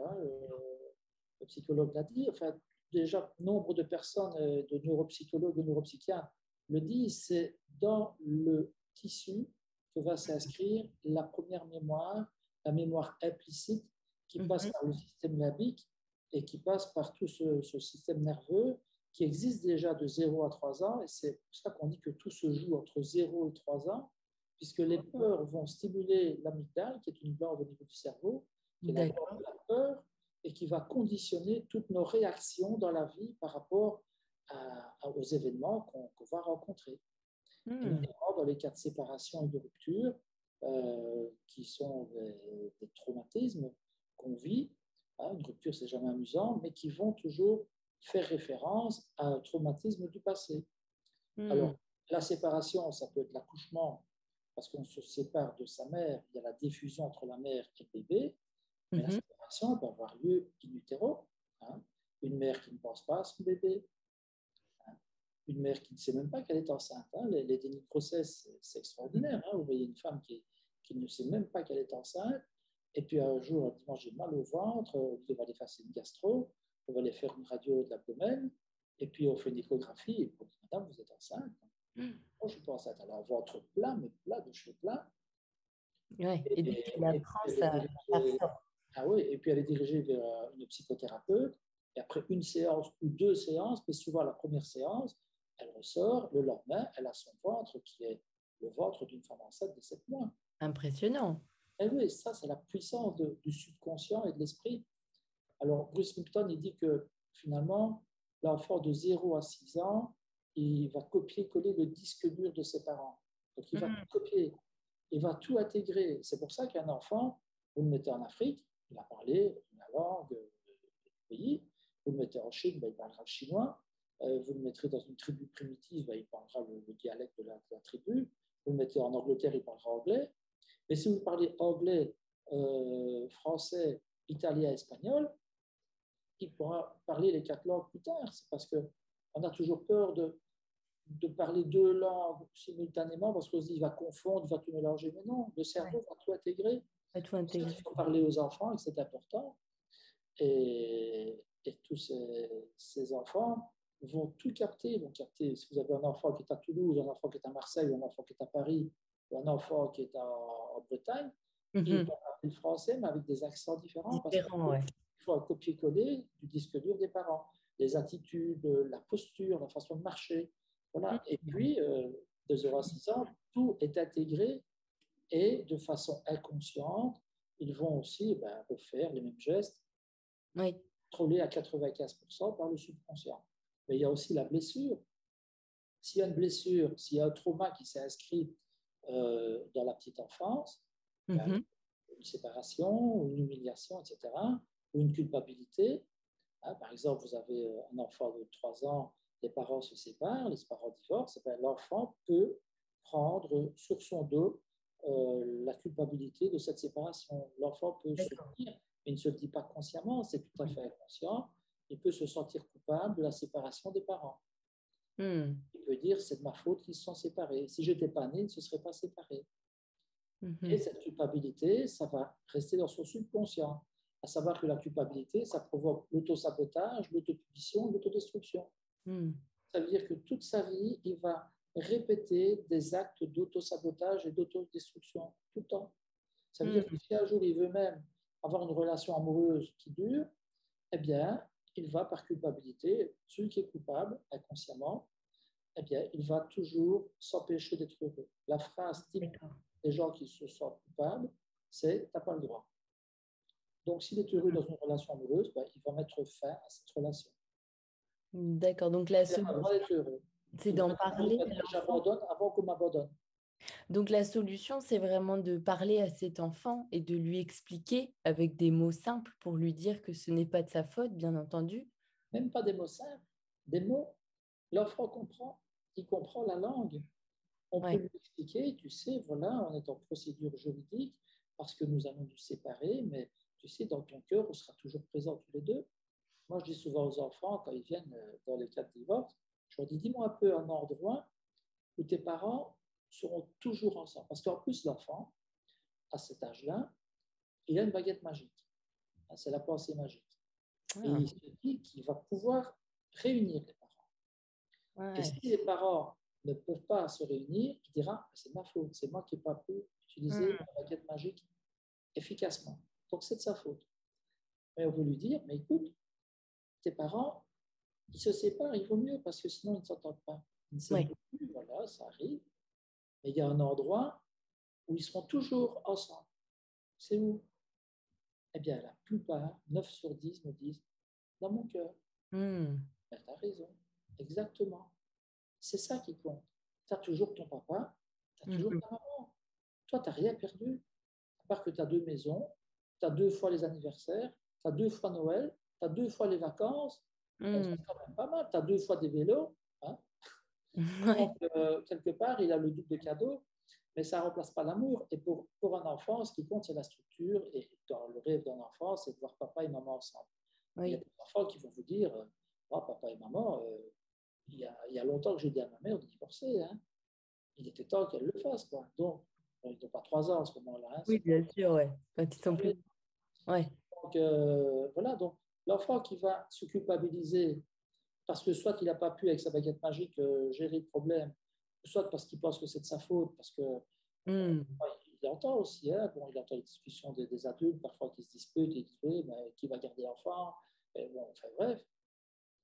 le psychologue l'a dit, enfin, déjà, nombre de personnes, de neuropsychologues, de neuropsychiatres le disent, c'est dans le tissu que va s'inscrire la première mémoire, la mémoire implicite qui passe par le système limbique et qui passe par tout ce système nerveux qui existe déjà de 0 à 3 ans. Et c'est pour ça qu'on dit que tout se joue entre 0 et 3 ans, puisque les peurs vont stimuler l'amygdale, qui est une glande au niveau du cerveau, qui est la glande de la peur, et qui va conditionner toutes nos réactions dans la vie par rapport aux événements qu'on va rencontrer. Et notamment dans les cas de séparation et de rupture, qui sont des traumatismes qu'on vit. Une rupture, c'est jamais amusant, mais qui vont toujours faire référence à un traumatisme du passé. Alors, la séparation, ça peut être l'accouchement, parce qu'on se sépare de sa mère, il y a la diffusion entre la mère et le bébé, mais la séparation peut avoir lieu in utero. Une mère qui ne pense pas à son bébé, une mère qui ne sait même pas qu'elle est enceinte. Les dénis de grossesse, c'est extraordinaire. Vous voyez une femme qui ne sait même pas qu'elle est enceinte, et puis un jour, elle dit, moi j'ai mal au ventre, on va aller faire une gastro, on va aller faire une radio de l'abdomen, et puis on fait une échographie, et on dit, madame, vous êtes enceinte. Moi, je suis pas enceinte. Elle a un ventre plat, mais plat, de cheveux plats. Ouais, et dès qu'elle apprend, ça ressort. Ah oui, et puis elle est dirigée vers une psychothérapeute, et après une séance ou 2 séances, mais souvent la première séance, elle ressort, le lendemain, elle a son ventre qui est le ventre d'une femme enceinte de 7 mois. Impressionnant. Et oui, ça, c'est la puissance du subconscient et de l'esprit. Alors, Bruce Lipton, il dit que finalement, l'enfant de 0 à 6 ans, il va copier-coller le disque dur de ses parents. Donc, il va tout copier, il va tout intégrer. C'est pour ça qu'un enfant, vous le mettez en Afrique, il a parlé la langue du pays, vous le mettez en Chine, il parlera le chinois, vous le mettrez dans une tribu primitive, il parlera le dialecte de la tribu, vous le mettez en Angleterre, il parlera anglais. Mais si vous parlez anglais, français, italien, espagnol, il pourra parler les 4 langues plus tard. C'est parce qu'on a toujours peur de parler 2 langues simultanément parce qu'on se dit il va confondre, il va tout mélanger. Mais non, le cerveau va tout intégrer. Va tout intégrer. Il faut parler aux enfants et c'est important. Et tous ces enfants vont tout capter. Vont capter. Si vous avez un enfant qui est à Toulouse, un enfant qui est à Marseille, un enfant qui est à Paris, ou un enfant qui est en Bretagne, il va parler le français, mais avec des accents différents. Parce qu'il faut un copier-coller du disque dur des parents. Les attitudes, la posture, la façon de marcher. Voilà. Et puis, de 0 à 6 ans, tout est intégré et de façon inconsciente, ils vont aussi refaire les mêmes gestes, contrôlés à 95% par le subconscient. Mais il y a aussi la blessure. S'il y a une blessure, s'il y a un trauma qui s'est inscrit dans la petite enfance, une séparation, une humiliation, etc., ou une culpabilité. Par exemple, vous avez un enfant de 3 ans, les parents se séparent, les parents divorcent, l'enfant peut prendre sur son dos la culpabilité de cette séparation. L'enfant peut se le dire, mais il ne se le dit pas consciemment, c'est tout à fait inconscient. Il peut se sentir coupable de la séparation des parents. Il peut dire, c'est de ma faute qu'ils se sont séparés. Si je n'étais pas né, ils ne se seraient pas séparés. Et cette culpabilité, ça va rester dans son subconscient. À savoir que la culpabilité, ça provoque l'autosabotage, l'autopunition, l'autodestruction. Ça veut dire que toute sa vie, il va répéter des actes d'autosabotage et d'autodestruction tout le temps. Ça veut dire que si un jour il veut même avoir une relation amoureuse qui dure, eh bien, il va par culpabilité, celui qui est coupable inconsciemment, eh bien, il va toujours s'empêcher d'être heureux. La phrase type des gens qui se sentent coupables, c'est « t'as pas le droit ». Donc, s'il est heureux dans une relation amoureuse, il va mettre fin à cette relation. D'accord, donc la solution. C'est Il d'en va toujours parler me à dire l'enfant. j'abandonne avant qu'on m'abandonne. Donc la solution, c'est vraiment de parler à cet enfant et de lui expliquer avec des mots simples pour lui dire que ce n'est pas de sa faute, bien entendu. Même pas des mots simples, des mots. L'enfant comprend, il comprend la langue. On peut Ouais. lui expliquer, tu sais, voilà, on est en procédure juridique parce que nous allons nous séparer, mais tu sais, dans ton cœur, on sera toujours présents tous les deux. Moi, je dis souvent aux enfants, quand ils viennent dans les cas de divorce, je leur dis, dis-moi un peu un endroit où tes parents seront toujours ensemble. Parce qu'en plus, l'enfant, à cet âge-là, il a une baguette magique. C'est la pensée magique. Et Ah, il se dit qu'il va pouvoir réunir les parents. Et ouais. si les parents ne peuvent pas se réunir, il dira, c'est ma faute, c'est moi qui n'ai pas pu utiliser Hmm. la baguette magique efficacement. Donc c'est de sa faute. Mais on peut lui dire, mais écoute, tes parents, ils se séparent, il vaut mieux parce que sinon ils ne s'entendent pas. Ils ne s'aiment Ouais. plus, voilà, ça arrive. Mais il y a un endroit où ils seront toujours ensemble. C'est où? Eh bien, la plupart, 9 sur 10 me disent, dans mon cœur. Hmm. Ben, tu as raison, exactement. C'est ça qui compte. Tu as toujours ton papa, tu as toujours Mhm. ta maman. Toi, tu n'as rien perdu. À part que tu as deux maisons, tu as deux fois les anniversaires, tu as deux fois Noël, tu as deux fois les vacances. Hmm. C'est quand même pas mal. Tu as deux fois des vélos. Hein. Ouais. Donc, quelque part, il a le double de cadeaux, mais ça ne remplace pas l'amour. Et pour un enfant, ce qui compte, c'est la structure. Et dans le rêve d'un enfant, c'est de voir papa et maman ensemble. Il y a Oui. des enfants qui vont vous dire, oh, papa et maman, il y a longtemps que j'ai dit à ma mère de divorcer. Hein. Il était temps qu'elle le fasse. Quoi. Donc, ils n'ont pas 3 ans à ce moment-là. Hein, Oui, c'est bien sûr, ouais. Quand ils sont plus. pas... Ouais. Donc, voilà, donc l'enfant qui va se culpabiliser parce que soit il n'a pas pu avec sa baguette magique gérer le problème, soit parce qu'il pense que c'est de sa faute, parce que Hmm. il entend aussi, hein, bon, il entend les discussions des adultes parfois qui se disputent, et ils disent oui, mais qui va garder l'enfant, et bon, enfin bref,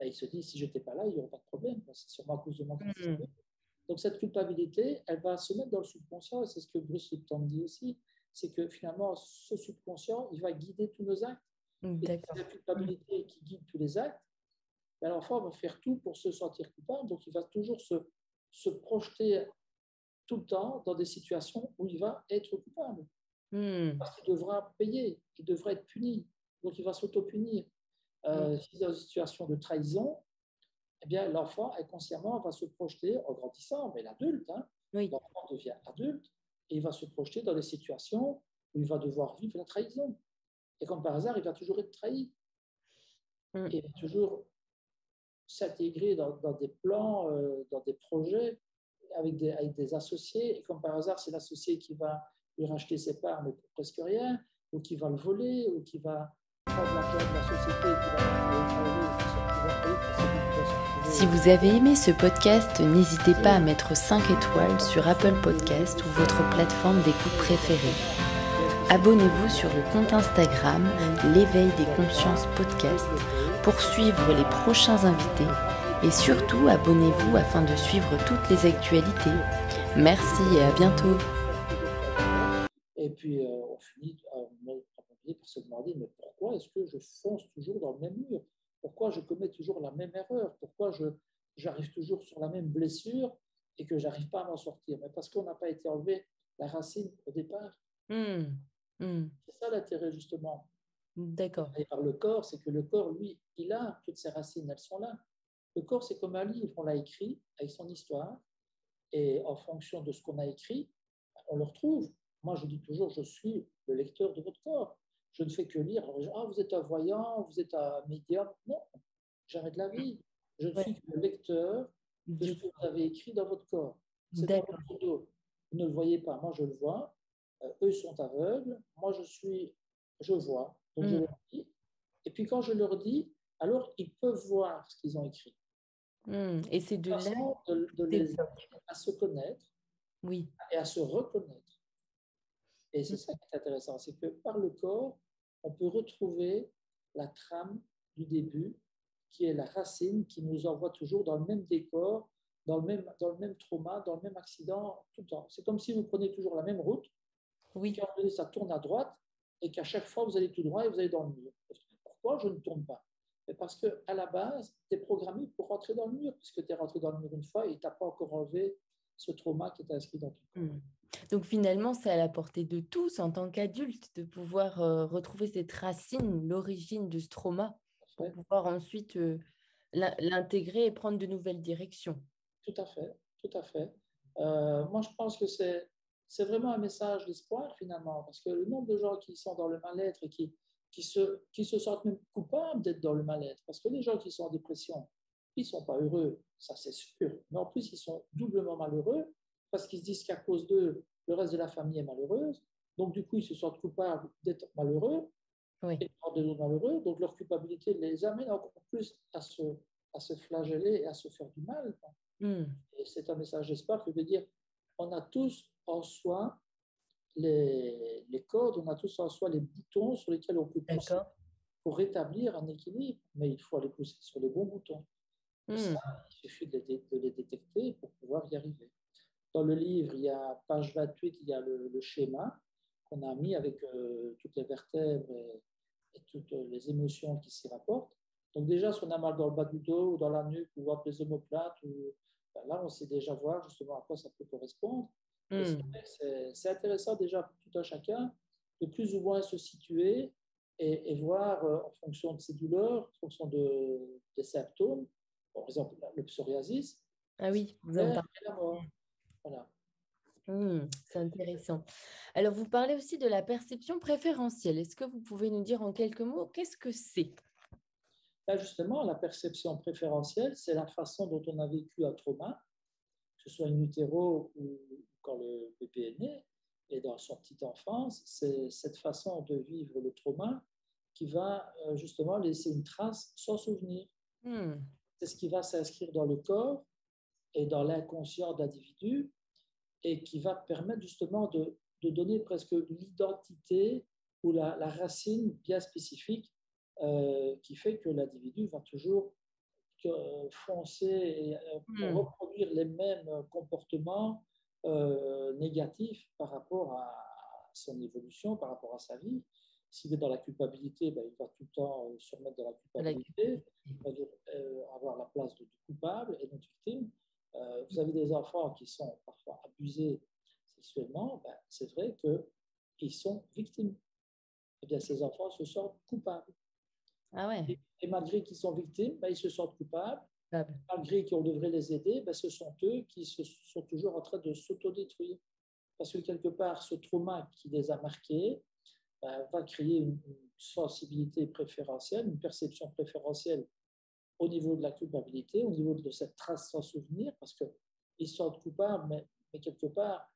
et il se dit si j'étais pas là, il n'y aurait pas de problème, c'est sûrement à cause de moi qu'il s'est Hmm. disputé. Donc cette culpabilité, elle va se mettre dans le subconscient, et c'est ce que Bruce Lipton dit aussi, c'est que finalement, ce subconscient, il va guider tous nos actes. Et si c'est D'accord. la culpabilité qui guide tous les actes, ben l'enfant va faire tout pour se sentir coupable, donc il va toujours se projeter tout le temps dans des situations où il va être coupable, Hmm. parce qu'il devra payer, il devra être puni, donc il va s'auto-punir. Hmm. Si dans une situation de trahison, eh bien, l'enfant inconsciemment va se projeter en grandissant, mais l'adulte, hein, Oui. l'enfant devient adulte et il va se projeter dans des situations où il va devoir vivre la trahison. Et comme par hasard, il va toujours être trahi. Hmm. Et il va toujours s'intégrer dans des plans, dans des projets avec des associés. Et comme par hasard, c'est l'associé qui va lui racheter ses parts, mais pour presque rien, ou qui va le voler, ou qui va prendre l'argent de la société, qui va Si vous avez aimé ce podcast, n'hésitez pas à mettre 5 étoiles sur Apple Podcast ou votre plateforme d'écoute préférée. Abonnez-vous sur le compte Instagram L'éveil des consciences podcast pour suivre les prochains invités et surtout abonnez-vous afin de suivre toutes les actualités. Merci et à bientôt. Et puis, on finit à par se demander, mais pourquoi est-ce que je fonce toujours dans le même mur? Pourquoi je commets toujours la même erreur? Pourquoi j'arrive toujours sur la même blessure et que j'arrive pas à m'en sortir? Mais parce qu'on n'a pas été enlevé la racine au départ. C'est ça l'intérêt, justement. D'accord. Et par le corps, c'est que le corps, lui, il a toutes ses racines, elles sont là. Le corps, c'est comme un livre, on l'a écrit avec son histoire, et en fonction de ce qu'on a écrit, on le retrouve. Moi, je dis toujours, je suis le lecteur de votre corps. Je ne fais que lire. Ah, vous êtes un voyant, vous êtes un médium. Non, jamais de la vie. Je ne Ouais. suis que le lecteur de ce Du que vous avez écrit dans votre corps. C'est dans D'accord. votre dos. Vous ne le voyez pas, moi je le vois. Eux sont aveugles, moi je vois. Donc je Hmm. leur dis. Et puis quand je leur dis, alors ils peuvent voir ce qu'ils ont écrit. Et c'est Une de là façon de que les aider développe. à se connaître Oui. et à se reconnaître. Et c'est Hmm. ça qui est intéressant, c'est que par le corps, on peut retrouver la trame du début, qui est la racine qui nous envoie toujours dans le même décor, dans le même trauma, dans le même accident, tout le temps. C'est comme si vous prenez toujours la même route, et Oui. qu'à un moment donné, ça tourne à droite, et qu'à chaque fois, vous allez tout droit et vous allez dans le mur. Pourquoi je ne tourne pas? Parce qu'à la base, tu es programmé pour rentrer rentrer dans le mur, puisque tu es rentré dans le mur une fois et tu n'as pas encore enlevé ce trauma qui est inscrit dans ton corps. Donc finalement, c'est à la portée de tous en tant qu'adultes de pouvoir retrouver cette racine, l'origine de ce trauma, pour pouvoir ensuite l'intégrer et prendre de nouvelles directions. Tout à fait, tout à fait. Moi, je pense que c'est vraiment un message d'espoir finalement, parce que le nombre de gens qui sont dans le mal-être et qui se sentent même coupables d'être dans le mal-être, parce que les gens qui sont en dépression, ils ne sont pas heureux, ça c'est sûr, mais en plus ils sont doublement malheureux, parce qu'ils se disent qu'à cause d'eux, le reste de la famille est malheureuse, donc du coup ils se sentent coupables d'être malheureux, oui. Et de malheureux, donc leur culpabilité les amène encore plus à se flageller et à se faire du mal. Et c'est un message d'espoir que de dire on a tous en soi les codes, on a tous en soi les boutons sur lesquels on peut pousser pour rétablir un équilibre, mais il faut aller pousser sur les bons boutons. Et ça, il suffit de les détecter pour pouvoir y arriver. Dans le livre, il y a page 28, il y a le schéma qu'on a mis avec toutes les vertèbres et toutes les émotions qui s'y rapportent. Donc déjà, si on a mal dans le bas du dos ou dans la nuque ou des omoplates, là, on sait déjà voir justement à quoi ça peut correspondre. C'est intéressant déjà pour tout un chacun de plus ou moins se situer et voir en fonction de ses douleurs, en fonction des symptômes, par exemple le psoriasis. Ah oui, vous en parlez. Voilà. C'est intéressant. Alors, vous parlez aussi de la perception préférentielle. Est-ce que vous pouvez nous dire en quelques mots qu'est-ce que c'est? Là, justement, la perception préférentielle, c'est la façon dont on a vécu un trauma, que ce soit in utero ou quand le bébé est né, et dans son petite enfance, c'est cette façon de vivre le trauma qui va justement laisser une trace sans souvenir. C'est ce qui va s'inscrire dans le corps et dans l'inconscient de l'individu et qui va permettre justement de donner presque l'identité ou la racine bien spécifique qui fait que l'individu va toujours foncer et reproduire les mêmes comportements négatifs par rapport à son évolution, par rapport à sa vie. S'il est dans la culpabilité, ben, il va tout le temps se remettre dans la culpabilité, il va avoir la place de coupable et de victime. Vous avez des enfants qui sont parfois abusés sexuellement, ben, c'est vrai qu'ils sont victimes. Eh bien, ces enfants se sentent coupables. Ah ouais. Et malgré qu'ils sont victimes, ben, ils se sentent coupables. Malgré qu'on devrait les aider, ben, ce sont eux qui sont toujours en train de s'autodétruire. Parce que quelque part, ce trauma qui les a marqués ben, va créer une sensibilité préférentielle, une perception préférentielle au niveau de la culpabilité, au niveau de cette trace sans souvenir, parce qu'ils se sentent coupables, mais quelque part,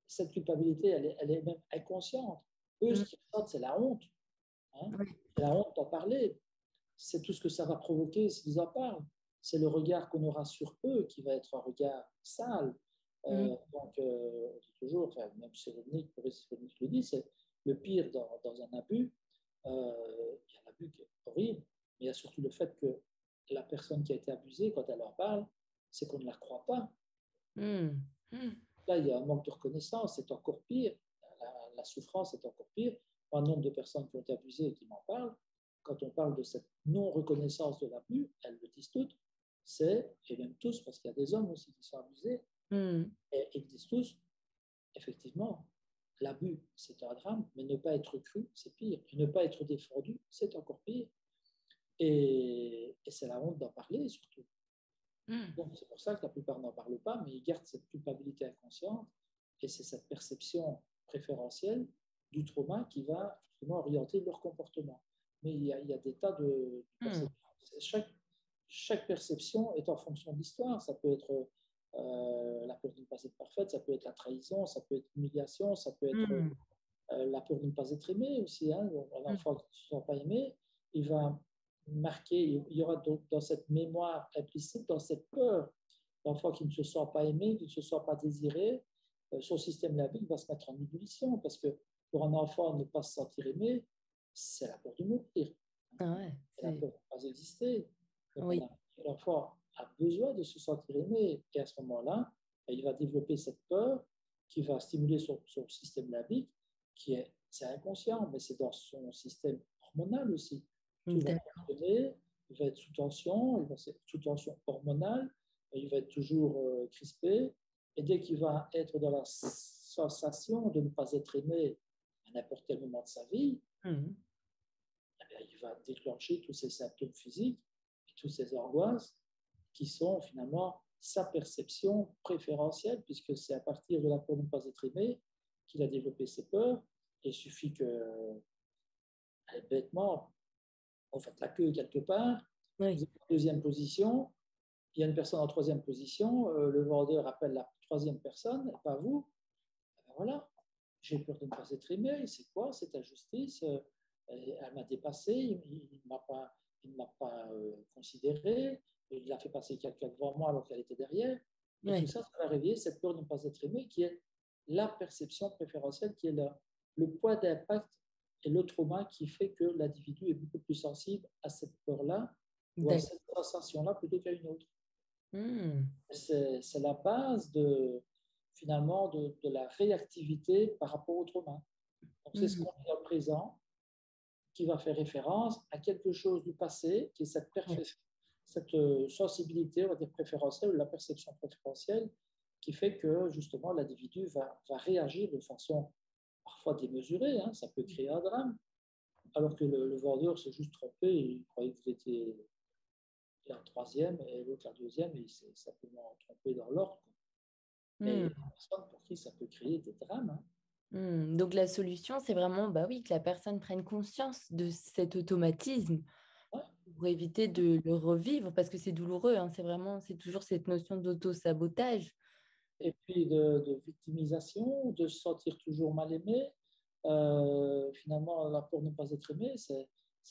cette culpabilité, elle est même inconsciente. Eux, ce qu'ils ressentent, c'est la honte. Hein, c'est la honte d'en parler. C'est tout ce que ça va provoquer s'ils en parlent. C'est le regard qu'on aura sur eux qui va être un regard sale. Donc, on dit toujours, enfin, même Cyrulnik le dit, c'est le pire dans un abus. Il y a un abus qui est horrible, mais il y a surtout le fait que la personne qui a été abusée, quand elle en parle, c'est qu'on ne la croit pas. Là, il y a un manque de reconnaissance, c'est encore pire. La souffrance est encore pire. Un nombre de personnes qui ont été abusées et qui m'en parlent, quand on parle de cette non-reconnaissance de l'abus, elles le disent toutes, et même tous, parce qu'il y a des hommes aussi qui sont abusés, et ils disent tous, effectivement, l'abus, c'est un drame, mais ne pas être cru, c'est pire. Et ne pas être défendu, c'est encore pire. Et c'est la honte d'en parler, surtout. Donc, c'est pour ça que la plupart n'en parlent pas, mais ils gardent cette culpabilité inconsciente, et c'est cette perception préférentielle du trauma qui va justement orienter leur comportement. Mais il y a des tas de perceptions. Chaque perception est en fonction de l'histoire. Ça peut être la peur de ne pas être parfaite, ça peut être la trahison, ça peut être l'humiliation, ça peut être la peur de ne pas être aimé aussi. Hein. Un enfant qui ne se sent pas aimé, il va marquer, il y aura dans cette mémoire implicite, dans cette peur, l'enfant qui ne se sent pas aimé, qui ne se sent pas désiré, son système limbique va se mettre en ébullition parce que pour un enfant, ne pas se sentir aimé, c'est la peur de mourir. C'est la peur de ne pas exister. L'enfant a besoin de se sentir aimé et à ce moment-là, il va développer cette peur qui va stimuler son système limbique c'est inconscient, mais c'est dans son système hormonal aussi. Tout va fonctionner il va être sous tension, il va être sous tension hormonale, il va être toujours crispé. Et dès qu'il va être dans la sensation de ne pas être aimé à n'importe quel moment de sa vie, il va déclencher tous ces symptômes physiques, et toutes ces angoisses qui sont finalement sa perception préférentielle, puisque c'est à partir de la peur de ne pas être aimé qu'il a développé ses peurs. Et il suffit que, bêtement, on fasse la queue quelque part, vous êtes en deuxième position, il y a une personne en troisième position, le vendeur appelle la troisième personne, et pas vous. Ben voilà, j'ai peur de ne pas être aimé, c'est quoi cette injustice? Elle m'a dépassé, il ne m'a pas considéré, il a fait passer quelqu'un devant moi alors qu'elle était derrière. Et tout ça, ça va réveiller cette peur de ne pas être aimé qui est la perception préférentielle, qui est le poids d'impact et le trauma qui fait que l'individu est beaucoup plus sensible à cette peur-là ou à cette sensation-là plutôt qu'à une autre. C'est la base finalement de la réactivité par rapport au trauma. Donc, c'est ce qu'on dit dans le présent qui va faire référence à quelque chose du passé, qui est cette sensibilité, on va dire préférentielle, ou la perception préférentielle, qui fait que justement l'individu va réagir de façon parfois démesurée, hein, ça peut créer un drame, alors que le vendeur s'est juste trompé, il croyait que vous étiez la troisième et l'autre la deuxième, et il s'est simplement trompé dans l'ordre. Mais il y a des personnes pour qui ça peut créer des drames. Hein. Donc la solution, c'est vraiment que la personne prenne conscience de cet automatisme pour éviter de le revivre, parce que c'est douloureux, hein, c'est toujours cette notion d'auto-sabotage. Et puis de victimisation, de se sentir toujours mal aimé. Finalement, la peur de ne pas être aimé, c'est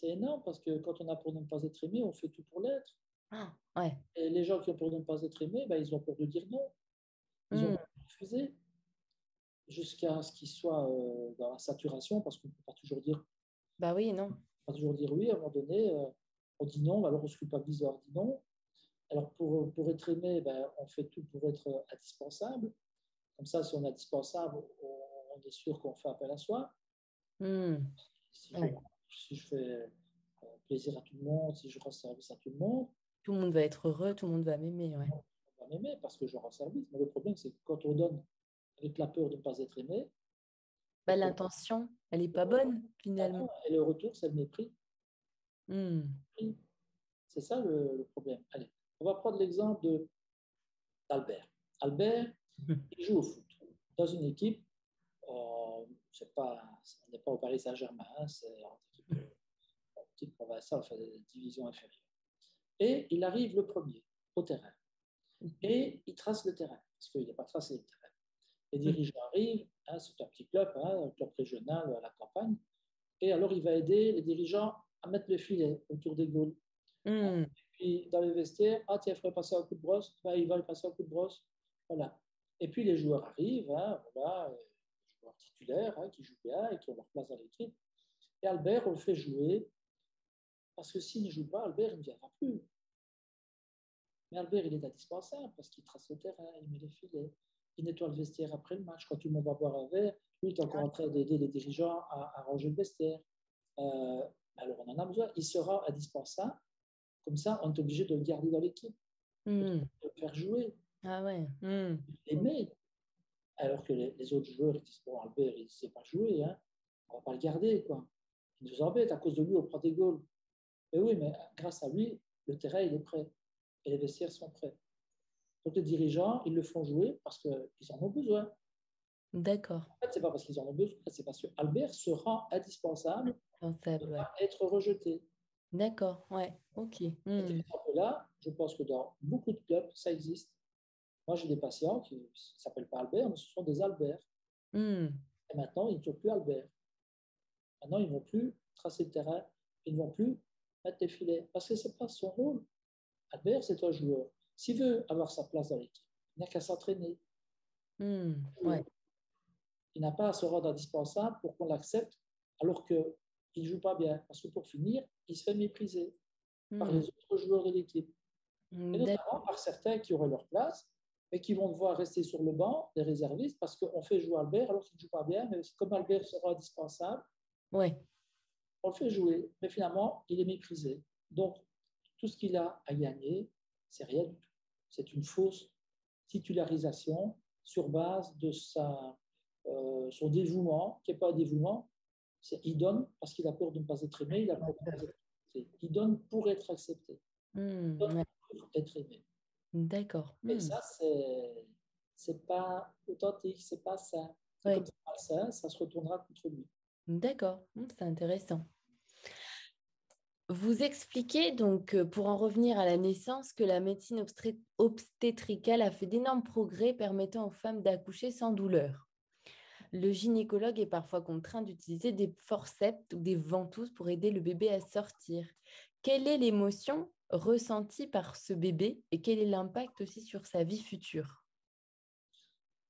énorme, parce que quand on a peur de ne pas être aimé, on fait tout pour l'être. Et les gens qui ont peur de ne pas être aimés, ils ont peur de dire non. Ils ont peur de refuser. Jusqu'à ce qu'ils soient dans la saturation, parce qu'on ne peut pas toujours dire oui, non. On va toujours dire oui. À un moment donné, on dit non, alors on se culpabilise d'avoir dit non. Alors pour être aimé, on fait tout pour être indispensable. Comme ça, si on est indispensable, on est sûr qu'on fait appel à soi. Si je fais plaisir à tout le monde, si je rends service à tout le monde, tout le monde va être heureux, tout le monde va m'aimer. Tout le monde va m'aimer parce que je rends service. Mais le problème, c'est que quand on donne avec la peur de ne pas être aimé, l'intention, elle n'est pas bonne finalement. Et le retour, c'est le mépris. C'est ça le problème. Allez, on va prendre l'exemple d'Albert. Albert, il joue au foot dans une équipe. On n'est pas au Paris Saint-Germain, hein, c'est une équipe provinciale, enfin, division inférieure. Et il arrive le premier au terrain. Et il trace le terrain, parce qu'il n'a pas tracé le terrain. Les dirigeants arrivent, hein, c'est un petit club, un club régional à la campagne, et alors il va aider les dirigeants à mettre le filet autour des goals. Et puis dans les vestiaires, tiens, il faudrait passer un coup de brosse, il va y passer un coup de brosse. Voilà. Et puis les joueurs arrivent, hein, voilà, les joueurs titulaires qui jouent bien et qui ont leur place dans l'équipe. Et Albert, on le fait jouer, parce que s'il ne joue pas, Albert, il ne viendra plus. Mais Albert, il est indispensable parce qu'il trace le terrain, il met les filets, il nettoie le vestiaire après le match. Quand tout le monde va boire un verre, lui, il est encore en train d'aider les dirigeants à ranger le vestiaire. Alors, on en a besoin. Il sera indispensable. Comme ça, on est obligé de le garder dans l'équipe, de le faire jouer. L'aimer. Alors que les autres joueurs, ils disent, bon, Albert, il ne sait pas jouer, hein. On ne va pas le garder, quoi. Il nous embête, à cause de lui, on prend des goals. Mais oui, mais grâce à lui, le terrain, il est prêt. Et les vestiaires sont prêts. Donc les dirigeants, ils le font jouer parce qu'ils en ont besoin. D'accord. En fait, ce n'est pas parce qu'ils en ont besoin, c'est parce qu'Albert se rend indispensable de ne pas être rejeté. D'accord, ouais, ok. Cet exemple-là, je pense que dans beaucoup de clubs, ça existe. Moi, j'ai des patients qui ne s'appellent pas Albert, mais ce sont des Alberts. Et maintenant, ils ne sont plus Albert. Maintenant, ils ne vont plus tracer le terrain, ils ne vont plus mettre les filets, parce que ce n'est pas son rôle. Albert, c'est un joueur. S'il veut avoir sa place dans l'équipe, il n'a qu'à s'entraîner. Ouais. Il n'a pas à se rendre indispensable pour qu'on l'accepte, alors qu'il ne joue pas bien. Parce que pour finir, il se fait mépriser par les autres joueurs de l'équipe. Et notamment par certains qui auraient leur place, mais qui vont devoir rester sur le banc des réservistes parce qu'on fait jouer Albert alors qu'il ne joue pas bien. Mais comme Albert sera indispensable, on le fait jouer. Mais finalement, il est méprisé. Donc, tout ce qu'il a à gagner, c'est rien du tout. C'est une fausse titularisation sur base de son dévouement, qui n'est pas un dévouement, il donne parce qu'il a peur de ne pas être aimé, il a peur de ne pas être accepté. Il donne pour être accepté, il donne pour être aimé. D'accord. Et ça, c'est pas authentique, c'est pas ça. Comme c'est pas ça, ça se retournera contre lui. D'accord, c'est intéressant. Vous expliquez donc, pour en revenir à la naissance, que la médecine obstétricale a fait d'énormes progrès permettant aux femmes d'accoucher sans douleur. Le gynécologue est parfois contraint d'utiliser des forceps ou des ventouses pour aider le bébé à sortir. Quelle est l'émotion ressentie par ce bébé et quel est l'impact aussi sur sa vie future?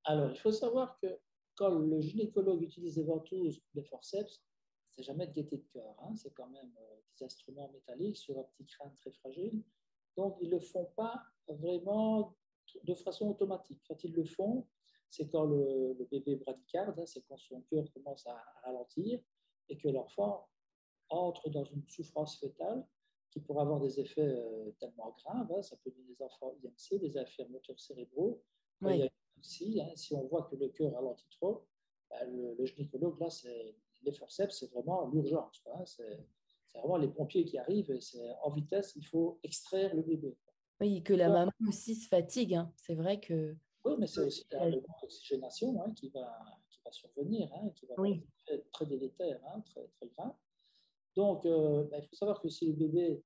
Alors, il faut savoir que quand le gynécologue utilise des ventouses ou des forceps, c'est jamais de gaieté de cœur. Hein. C'est quand même des instruments métalliques sur un petit crâne très fragile. Donc, ils ne le font pas vraiment de façon automatique. Quand ils le font, c'est quand le bébé bradycarde, hein, c'est quand son cœur commence à ralentir et que l'enfant entre dans une souffrance fœtale qui pourrait avoir des effets tellement graves. Hein. Ça peut donner des enfants IMC, des infirmes moteurs cérébraux. Il y a aussi, hein, si on voit que le cœur ralentit trop, le gynécologue, là, les forceps, c'est vraiment l'urgence. Hein. C'est vraiment les pompiers qui arrivent et c'est en vitesse, il faut extraire le bébé. Oui, que la maman aussi se fatigue. Hein. C'est vrai que... Oui, mais c'est aussi le manque d'oxygénation hein, qui va survenir, hein, qui va être très délétère, hein, très, très grave. Donc, il faut savoir que si le bébé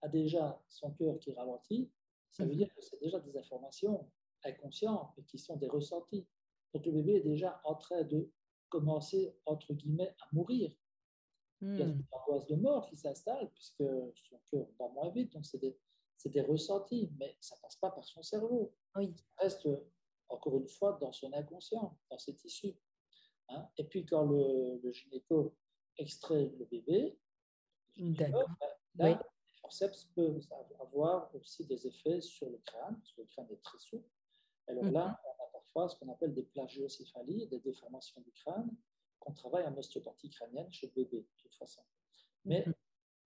a déjà son cœur qui ralentit, ça veut dire que c'est déjà des informations inconscientes et qui sont des ressentis. Donc, le bébé est déjà en train de commencer, entre guillemets, à mourir. Il y a une angoisse de mort qui s'installe puisque son cœur bat moins vite. Donc, c'est des ressentis, mais ça ne passe pas par son cerveau. Ça reste, encore une fois, dans son inconscient, dans ses tissus. Hein. Et puis, quand le gynéco extrait le bébé, là, les forceps peuvent avoir aussi des effets sur le crâne, parce que le crâne est très souple. Alors là, on a parfois ce qu'on appelle des plagiocéphalies, des déformations du crâne, qu'on travaille en ostéopathie crânienne chez le bébé, de toute façon. Mais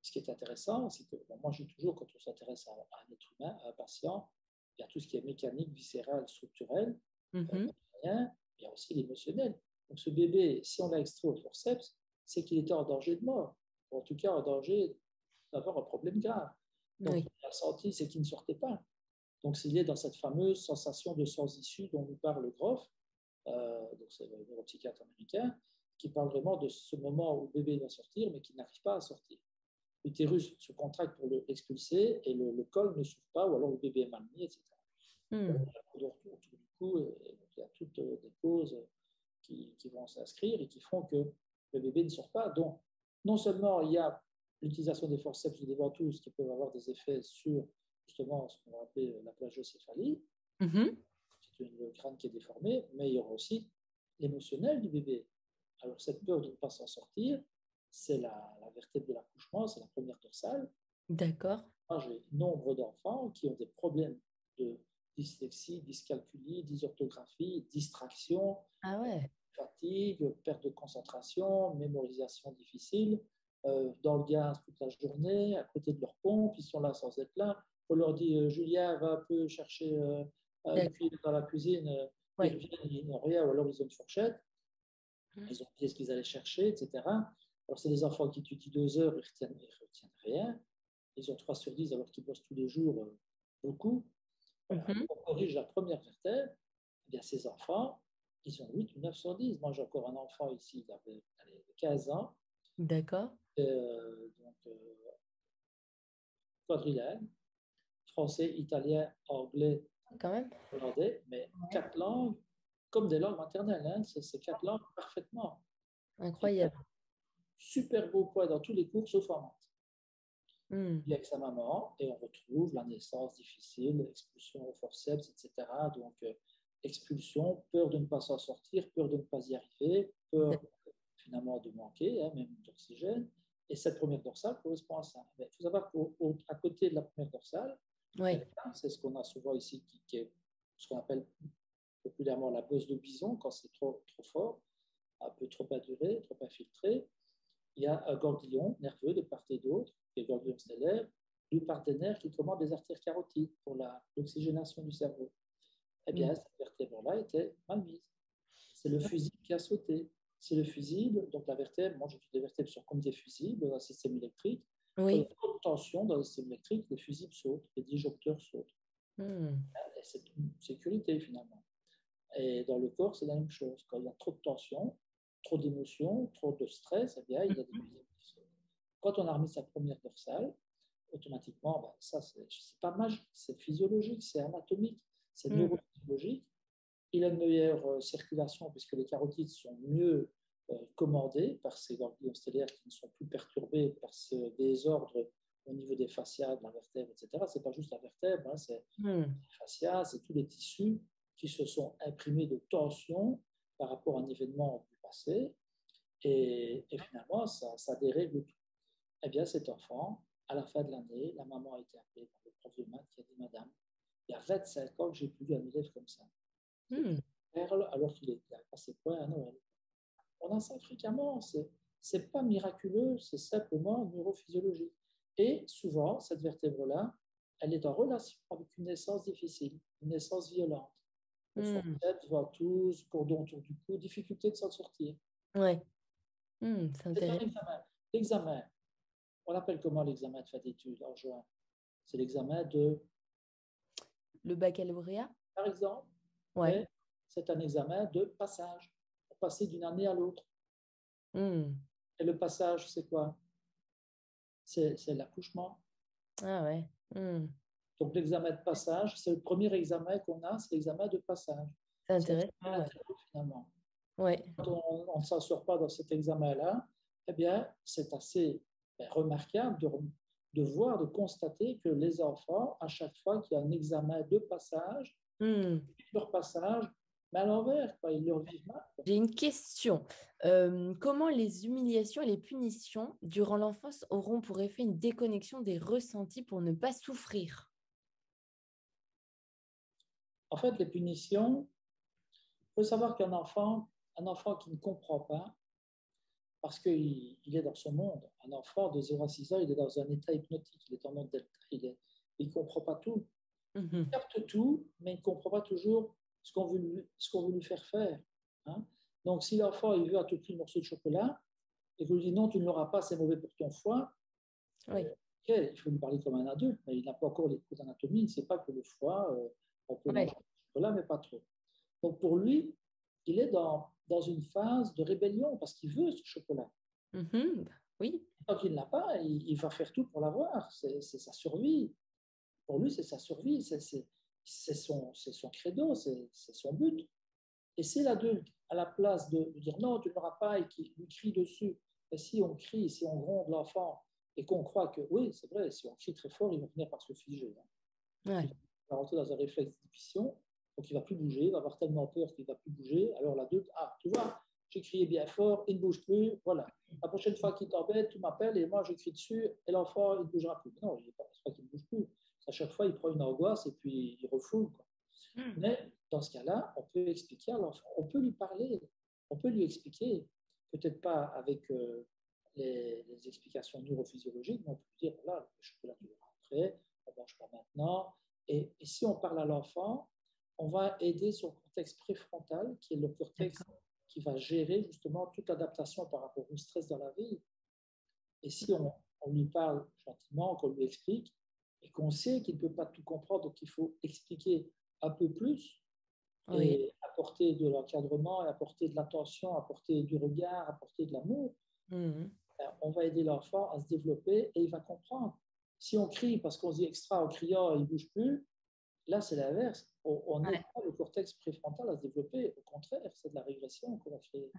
ce qui est intéressant, c'est que moi, je dis toujours, quand on s'intéresse à un être humain, à un patient, il y a tout ce qui est mécanique, viscéral, structurel, il y a aussi l'émotionnel. Donc ce bébé, si on l'a extrait au forceps, c'est qu'il était en danger de mort, ou en tout cas en danger d'avoir un problème grave. Donc il a senti, c'est qu'il ne sortait pas. Donc s'il est dans cette fameuse sensation de sans issue dont nous parle Grof, donc c'est le neuropsychiatre américain, qui parle vraiment de ce moment où le bébé va sortir, mais qui n'arrive pas à sortir. L'utérus se contracte pour l'expulser et le col ne s'ouvre pas, ou alors le bébé est mal mis, etc. Donc, du coup, il y a toutes des causes qui vont s'inscrire et qui font que le bébé ne sort pas. Donc, non seulement il y a l'utilisation des forceps ou des ventouses qui peuvent avoir des effets sur justement ce qu'on va appeler la plagiocéphalie, c'est le crâne qui est déformé, mais il y aura aussi l'émotionnel du bébé. Alors, cette peur de ne pas s'en sortir, c'est la vertèbre de l'accouchement, c'est la première dorsale. D'accord. Moi, j'ai nombre d'enfants qui ont des problèmes de dyslexie, dyscalculie, dysorthographie, distraction, fatigue, perte de concentration, mémorisation difficile, dans le gaz toute la journée, à côté de leur pompe, ils sont là sans être là. On leur dit, Julien, va un peu chercher une cuillère dans la cuisine, ils reviennent, ils n'ont rien, ou alors ils ont une fourchette, ils ont oublié ce qu'ils allaient chercher, etc. Alors, c'est des enfants qui étudient 2 heures, ils ne retiennent rien. Ils ont 3 sur 10 alors qu'ils bossent tous les jours beaucoup. On corrige la première vertèbre, eh bien, ces enfants, ils ont 8 ou 9 sur 10. Moi, j'ai encore un enfant ici, il avait 15 ans. D'accord. Donc, quadrilingue, français, italien, anglais, hollandais, mais 4 langues, comme des langues maternelles. Hein, c'est 4 langues parfaitement. Incroyable. Super beau poids dans tous les cours, sauf en maths. Il est avec sa maman et on retrouve la naissance difficile, expulsion au forceps, etc. Donc, expulsion, peur de ne pas s'en sortir, peur de ne pas y arriver, peur finalement de manquer, hein, même d'oxygène. Et cette première dorsale correspond à ça. Il faut savoir qu'à côté de la première dorsale, c'est ce qu'on a souvent ici, qui est ce qu'on appelle populairement la bosse de bison, quand c'est trop fort, un peu trop induré, trop infiltré. Il y a un ganglion nerveux de part et d'autre, le ganglion stellaire, lui par des nerfs qui commandent les artères carotides pour l'oxygénation du cerveau. Eh bien, cette vertèbre-là était mal mise. C'est le fusible qui a sauté. C'est le fusible, donc la vertèbre, moi j'étudie des vertèbres sont comme des fusibles dans un système électrique. Quand il y a trop de tension dans le système électrique, les fusibles sautent, les disjoncteurs sautent. Et c'est une sécurité finalement. Et dans le corps, c'est la même chose. Quand il y a trop de tension, trop d'émotions, trop de stress, eh bien, il y a des fusibles qui sautent. Quand on a remis sa première dorsale, automatiquement, ben, ça, c'est pas magique, c'est physiologique, c'est anatomique, c'est neurophysiologique. Il a une meilleure circulation puisque les carotides sont mieux commandées par ces ganglions stellaires qui ne sont plus perturbés par ce désordre au niveau des fascias, de la vertèbre, etc. Ce n'est pas juste la vertèbre, hein, c'est les fascias, c'est tous les tissus qui se sont imprimés de tension par rapport à un événement du passé. Et finalement, ça dérègle tout. Eh bien, cet enfant, à la fin de l'année, la maman a été appelée par le prof de maths qui a dit: Madame, il y a 25 ans que j'ai plus vu un élève comme ça. Perle, alors qu'il a passé point à Noël. On a ça fréquemment, c'est pas miraculeux, c'est simplement neurophysiologique. Et souvent, cette vertèbre-là, elle est en relation avec une naissance difficile, une naissance violente. Forceps, ventouse, cordon autour du cou, difficulté de s'en sortir. Ouais. C'est intéressant. L'examen, on appelle comment l'examen de fin d'études en juin? C'est l'examen de... Le baccalauréat? Par exemple, ouais. C'est un examen de passage, pour passer d'une année à l'autre. Et le passage, c'est quoi? C'est l'accouchement. Ah ouais. Donc l'examen de passage, c'est le premier examen qu'on a, c'est l'examen de passage. C'est intéressant. Finalement. Ouais. Quand on ne s'en sort pas dans cet examen-là, eh bien, c'est assez remarquable de voir, de constater que les enfants, à chaque fois qu'il y a un examen de passage, leur passage, mais à l'envers, ils leur vivent mal. J'ai une question. Comment les humiliations et les punitions durant l'enfance auront pour effet une déconnexion des ressentis pour ne pas souffrir? En fait, les punitions, il faut savoir qu'un enfant qui ne comprend pas, parce qu'il est dans son monde, un enfant de 0 à 6 ans, il est dans un état hypnotique, il est en mode delta, il ne comprend pas tout. Il capte tout, mais il ne comprend pas toujours ce qu'on veut lui faire faire. Hein. Donc, si l'enfant il veut à tout prix un morceau de chocolat, et que vous lui dites non, tu ne l'auras pas, c'est mauvais pour ton foie, il faut lui parler comme un adulte, mais il n'a pas encore les cours d'anatomie, il ne sait pas que le foie, on peut manger du chocolat, mais pas trop. Donc, pour lui, il est dans une phase de rébellion parce qu'il veut ce chocolat. Oui. Tant qu'il ne l'a pas, il va faire tout pour l'avoir. C'est sa survie. Pour lui, c'est sa survie. C'est son credo, c'est son but. Et si l'adulte, à la place de lui dire non, tu ne l'auras pas, et qui lui crie dessus, et si on crie, si on gronde l'enfant, et qu'on croit que oui, c'est vrai, si on crie très fort, il va finir par se figer. Il va rentrer dans un réflexe d'inhibition. Donc, il ne va plus bouger, il va avoir tellement peur qu'il ne va plus bouger. Alors, l'adulte, tu vois, j'ai crié bien fort, il ne bouge plus, voilà. La prochaine fois qu'il t'embête, tu m'appelles et moi, je crie dessus et l'enfant, il ne bougera plus. Non, il n'est pas qu'il ne bouge plus. À chaque fois, il prend une angoisse et puis il refoule. Mais dans ce cas-là, on peut expliquer à l'enfant, on peut lui parler, on peut lui expliquer, peut-être pas avec les explications neurophysiologiques, mais on peut lui dire, voilà, le chocolat, tu l'auras après, on ne mange pas maintenant. Et si on parle à l'enfant, on va aider son cortex préfrontal, qui est le cortex qui va gérer justement toute l'adaptation par rapport au stress dans la vie. Et si on lui parle gentiment, qu'on lui explique, et qu'on sait qu'il ne peut pas tout comprendre, donc il faut expliquer un peu plus, et apporter de l'encadrement, apporter de l'attention, apporter du regard, apporter de l'amour, on va aider l'enfant à se développer et il va comprendre. Si on crie parce qu'on se dit extra en criant, il ne bouge plus, là, c'est l'inverse. On n'aide pas le cortex préfrontal à se développer. Au contraire, c'est de la régression qu'on a créée.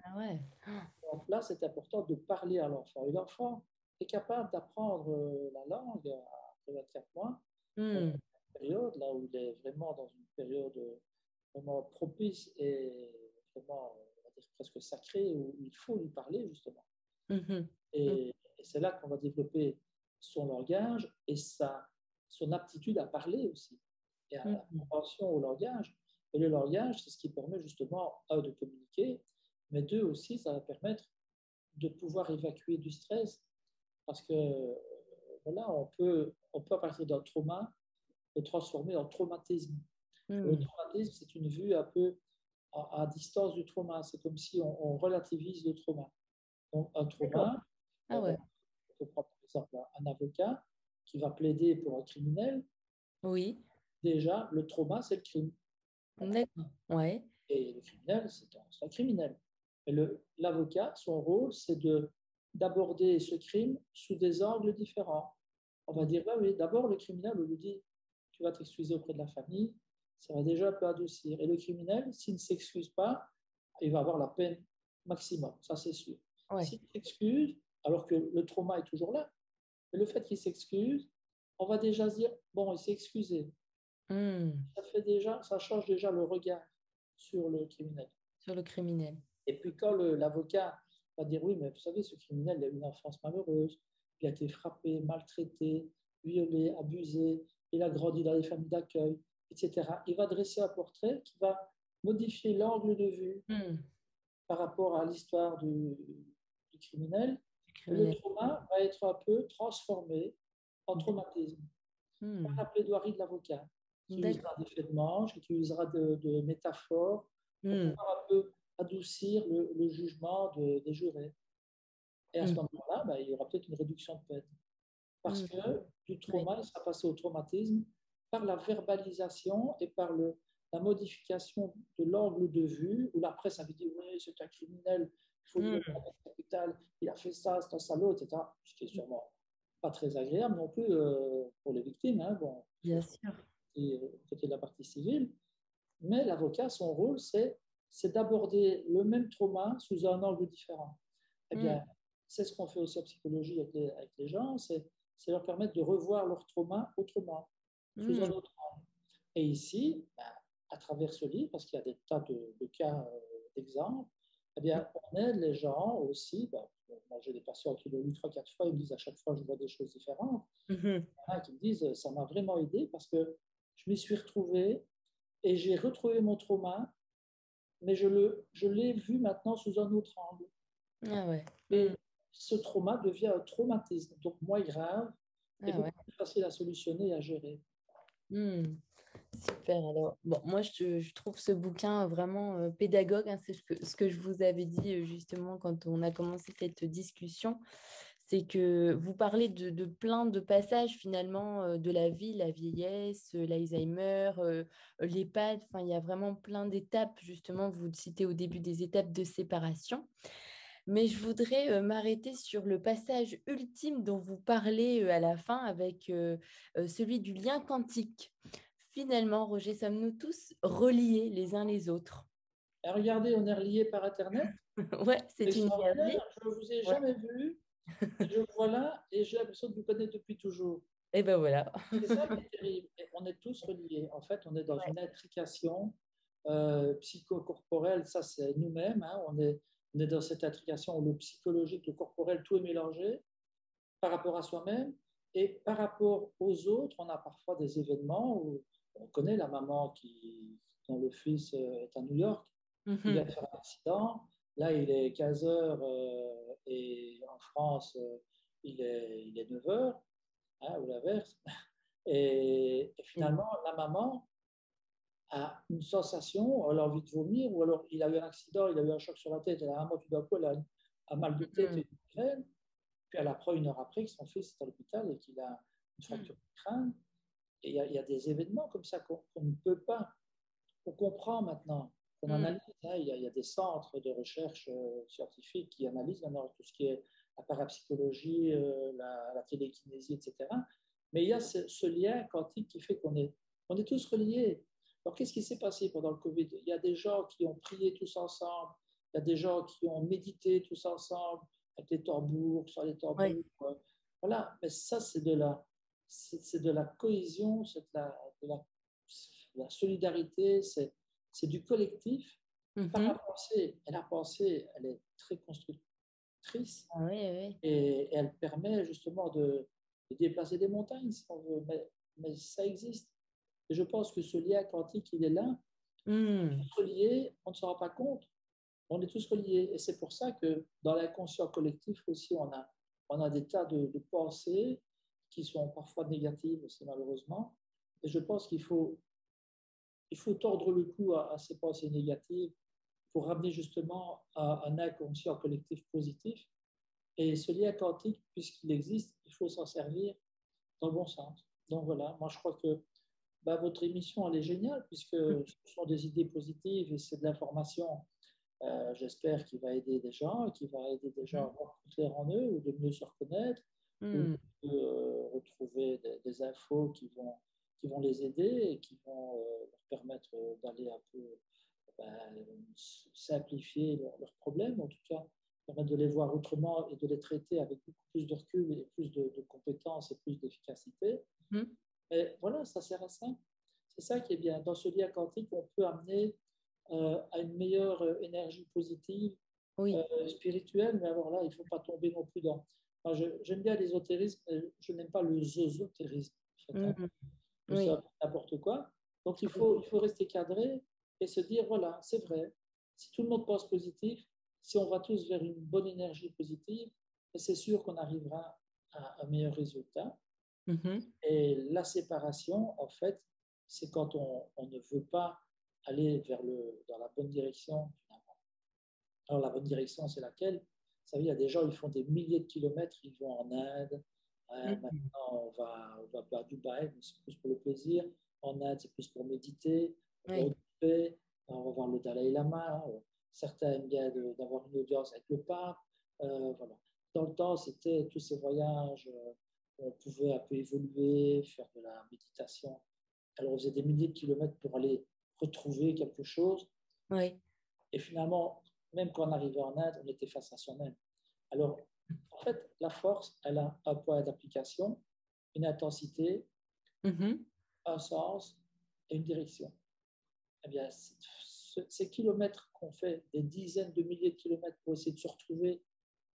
Donc là, c'est important de parler à l'enfant. Et l'enfant est capable d'apprendre la langue après 24 mois, dans une période là où il est vraiment dans une période vraiment propice et vraiment, on va dire, presque sacrée, où il faut lui parler, justement. Et c'est là qu'on va développer son langage et son aptitude à parler aussi, et à la compréhension au langage. Et le langage, c'est ce qui permet justement, de communiquer, mais deux aussi, ça va permettre de pouvoir évacuer du stress. Parce que voilà, on peut on peut, à partir d'un trauma, le transformer en traumatisme. Le traumatisme, c'est une vue un peu à distance du trauma. C'est comme si on relativise le trauma. Donc, un trauma, ouais. on peut prendre par exemple un avocat qui va plaider pour un criminel. Oui. Déjà, le trauma, c'est le crime. D'accord. Ouais. Et le criminel, c'est un criminel. Mais l'avocat, son rôle, c'est d'aborder ce crime sous des angles différents. On va dire, bah oui, d'abord, le criminel, on lui dit, tu vas t'excuser auprès de la famille, ça va déjà un peu adoucir. Et le criminel, s'il ne s'excuse pas, il va avoir la peine maximum, ça c'est sûr. Ouais. S'il s'excuse, alors que le trauma est toujours là, mais le fait qu'il s'excuse, on va déjà se dire, bon, il s'est excusé. Ça change déjà le regard sur le criminel. Sur le criminel. Et puis quand l'avocat va dire, oui, mais vous savez, ce criminel il a eu une enfance malheureuse, il a été frappé, maltraité, violé, abusé, il a grandi dans des familles d'accueil, etc. Il va dresser un portrait qui va modifier l'angle de vue par rapport à l'histoire du criminel. Et le trauma va être un peu transformé en traumatisme par la plaidoirie de l'avocat, qui utilisera des faits de manche, qui utilisera de métaphores pour pouvoir un peu adoucir le jugement des jurés. Et à ce moment-là, il y aura peut-être une réduction de peine. Parce que du trauma, il sera passé au traumatisme par la verbalisation et par la modification de l'angle de vue, où la presse avait dit, oui, c'est un criminel, il faut lui donner la capitale, il a fait ça, c'est un salaud, etc. Ce qui est sûrement pas très agréable non plus pour les victimes, hein, bon, bien sûr. Côté de la partie civile. Mais l'avocat, son rôle, c'est d'aborder le même trauma sous un angle différent. Eh bien, c'est ce qu'on fait aussi en psychologie avec les gens, c'est leur permettre de revoir leur trauma autrement, sous un autre angle. Et ici, à travers ce livre, parce qu'il y a des tas de cas d'exemples, eh bien, on aide les gens aussi. Moi, j'ai des patients qui l'ont lu 3-4 fois, ils me disent à chaque fois, je vois des choses différentes. Il y en a qui me disent, ça m'a vraiment aidé parce que je m'y suis retrouvé et j'ai retrouvé mon trauma, mais je l'ai vu maintenant sous un autre angle. Ah ouais. Et ce trauma devient un traumatisme, donc moins grave et beaucoup plus facile à solutionner et à gérer. Super. Alors, bon, moi, je trouve ce bouquin vraiment pédagogue. Hein, c'est ce que je vous avais dit justement quand on a commencé cette discussion. C'est que vous parlez de plein de passages finalement de la vie, la vieillesse, l'Alzheimer, l'EHPAD. Enfin, il y a vraiment plein d'étapes. Justement, vous citez au début des étapes de séparation. Mais je voudrais m'arrêter sur le passage ultime dont vous parlez à la fin avec celui du lien quantique. Finalement, Roger, sommes-nous tous reliés les uns les autres? Et regardez, on est reliés par Internet. Ouais, c'est une extraordinaire. Je ne vous ai jamais vu. Je vous vois là et j'ai l'impression de vous connaître depuis toujours. Et ben voilà. C'est ça qui est terrible. Et on est tous reliés. En fait, on est dans une intrication psychocorporelle. Ça, c'est nous-mêmes. Hein. On est dans cette intrication où le psychologique, le corporel, tout est mélangé par rapport à soi-même. Et par rapport aux autres, on a parfois des événements où on connaît la maman dont le fils est à New York. Il vient de faire un accident. Là, il est 15 heures et en France, il est 9 heures, hein, ou l'inverse. Et finalement, la maman a une sensation, elle a envie de vomir, ou alors il a eu un accident, il a eu un choc sur la tête, elle a un mois tout d'un coup, elle a un mal de tête et une migraine. Puis elle apprend 1 heure après que son fils est à l'hôpital et qu'il a une fracture du crâne. Et il y a des événements comme ça qu'on ne peut pas. On comprend maintenant, on analyse. Hein, il y a des centres de recherche scientifiques qui analysent maintenant tout ce qui est la parapsychologie, la télékinésie, etc. Mais il y a ce lien quantique qui fait qu'on est tous reliés. Alors, qu'est-ce qui s'est passé pendant le Covid? Il y a des gens qui ont prié tous ensemble, il y a des gens qui ont médité tous ensemble, avec les tambours, sur les tambours. Voilà, mais ça, c'est de la cohésion, c'est de la solidarité, c'est du collectif. Par la pensée. Et la pensée, elle est très constructrice et elle permet justement de déplacer des montagnes, si on veut, mais ça existe. Et je pense que ce lien quantique, il est là. On est tous reliés, on ne se rend pas compte. On est tous reliés. Et c'est pour ça que dans l'inconscient collectif aussi, on a des tas de pensées qui sont parfois négatives aussi malheureusement. Et je pense qu'il faut tordre le cou à ces pensées négatives pour ramener justement à un inconscient collectif positif. Et ce lien quantique, puisqu'il existe, il faut s'en servir dans le bon sens. Donc voilà, moi je crois que votre émission, elle est géniale, puisque ce sont des idées positives et c'est de l'information, j'espère, qui va aider des gens, et qui va aider des gens à voir plus clair en eux, ou de mieux se reconnaître, ou de retrouver des infos qui vont les aider et qui vont leur permettre d'aller un peu simplifier leurs problèmes, en tout cas permettre de les voir autrement et de les traiter avec beaucoup plus de recul et plus de compétences et plus d'efficacité. Et voilà, ça sert à ça. C'est ça qui est bien. Dans ce lien quantique, on peut amener à une meilleure énergie positive, spirituelle, mais alors là, il ne faut pas tomber non plus dans... J'aime bien l'ésotérisme, je n'aime pas le zozotérisme. En fait, c'est n'importe quoi. Donc, il faut rester cadré et se dire, voilà, c'est vrai, si tout le monde pense positif, si on va tous vers une bonne énergie positive, c'est sûr qu'on arrivera à un meilleur résultat. Et la séparation, en fait, c'est quand on ne veut pas aller dans la bonne direction, finalement. Alors, la bonne direction, c'est laquelle? Vous savez, il y a des gens, ils font des milliers de kilomètres, ils vont en Inde. Maintenant, on va à Dubaï, mais c'est plus pour le plaisir. En Inde, c'est plus pour méditer. On va au Tibet, on va voir le Dalai Lama. Certains aiment bien d'avoir une audience avec le pape. Voilà. Dans le temps, c'était tous ces voyages. On pouvait un peu évoluer, faire de la méditation. Alors, on faisait des milliers de kilomètres pour aller retrouver quelque chose. Et finalement, même quand on arrivait en Inde, on était face à soi-même. Alors, en fait, la force, elle a un point d'application, une intensité, un sens et une direction. Eh bien, ces kilomètres qu'on fait, des dizaines de milliers de kilomètres pour essayer de se retrouver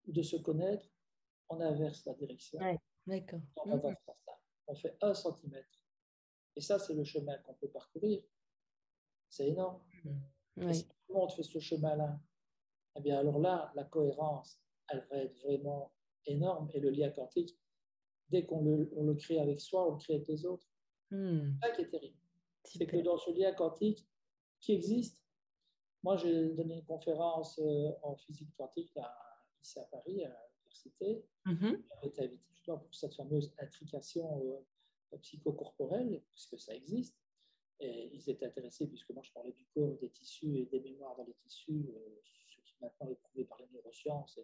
ou de se connaître, on inverse la direction. D'accord. On fait 1 centimètre. Et ça, c'est le chemin qu'on peut parcourir. C'est énorme. Et si tout le monde fait ce chemin-là, eh bien, alors là, la cohérence, elle va être vraiment énorme. Et le lien quantique, dès qu'on le crée avec soi, on le crée avec les autres. C'est ça qui est terrible. C'est que dans ce lien quantique qui existe, moi, j'ai donné une conférence en physique quantique ici à Paris, à l'université. J'avais été invité justement pour cette fameuse intrication psychocorporelle, puisque ça existe. Et ils étaient intéressés, puisque moi, je parlais du corps, des tissus et des mémoires dans les tissus, ce qui maintenant est prouvé par les neurosciences.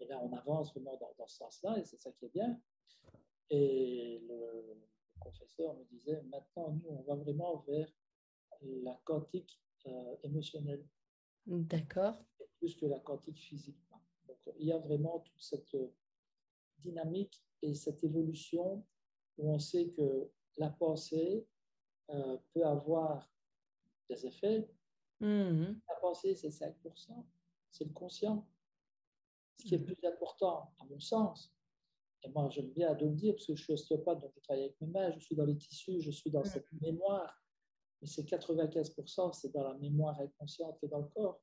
Et là, on avance vraiment dans ce sens-là, et c'est ça qui est bien. Et le professeur me disait, maintenant, nous, on va vraiment vers la quantique émotionnelle. D'accord. Plus que la quantique physique. Donc, il y a vraiment toute cette dynamique et cette évolution où on sait que la pensée peut avoir des effets. La pensée, c'est 5%, c'est le conscient. Ce qui est le plus important, à mon sens, et moi j'aime bien de le dire parce que je suis ostéopathe, donc je travaille avec mes mains, je suis dans les tissus, je suis dans cette mémoire, mais c'est 95%, c'est dans la mémoire inconsciente et dans le corps.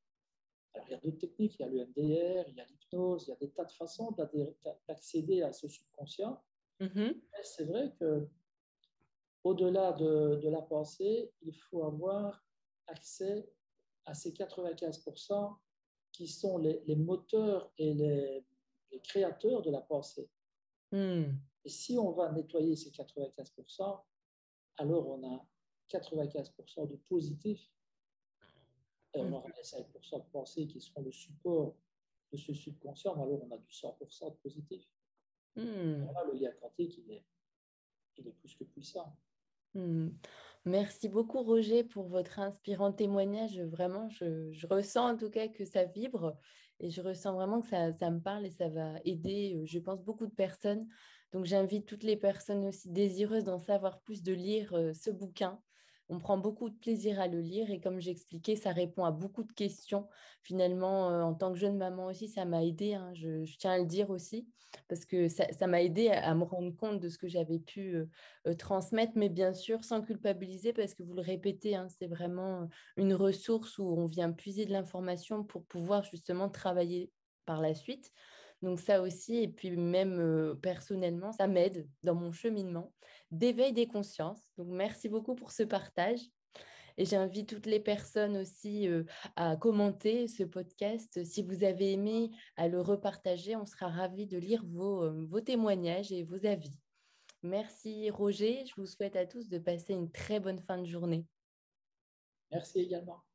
Alors il y a d'autres techniques, il y a le MDR, il y a l'hypnose, il y a des tas de façons d'accéder à ce subconscient. Mais c'est vrai que au-delà de la pensée, il faut avoir accès à ces 95% qui sont les moteurs et les créateurs de la pensée. Et si on va nettoyer ces 95%, alors on a 95% de positif et on aura les 5% de pensée qui seront le support de ce subconscient, mais alors on a du 100% de positif. Alors là, le lien quantique, il est plus que puissant. Merci beaucoup, Roger, pour votre inspirant témoignage. Vraiment, je ressens en tout cas que ça vibre et je ressens vraiment que ça me parle et ça va aider, je pense, beaucoup de personnes. Donc, j'invite toutes les personnes aussi désireuses d'en savoir plus de lire ce bouquin. On prend beaucoup de plaisir à le lire et comme j'expliquais, ça répond à beaucoup de questions. Finalement, en tant que jeune maman aussi, ça m'a aidée, hein, je tiens à le dire aussi, parce que ça m'a aidée à me rendre compte de ce que j'avais pu transmettre, mais bien sûr sans culpabiliser, parce que vous le répétez, hein, c'est vraiment une ressource où on vient puiser de l'information pour pouvoir justement travailler par la suite. Donc ça aussi, et puis même personnellement, ça m'aide dans mon cheminement d'éveil des consciences. Donc merci beaucoup pour ce partage. Et j'invite toutes les personnes aussi à commenter ce podcast. Si vous avez aimé, à le repartager. On sera ravis de lire vos témoignages et vos avis. Merci Roger. Je vous souhaite à tous de passer une très bonne fin de journée. Merci également.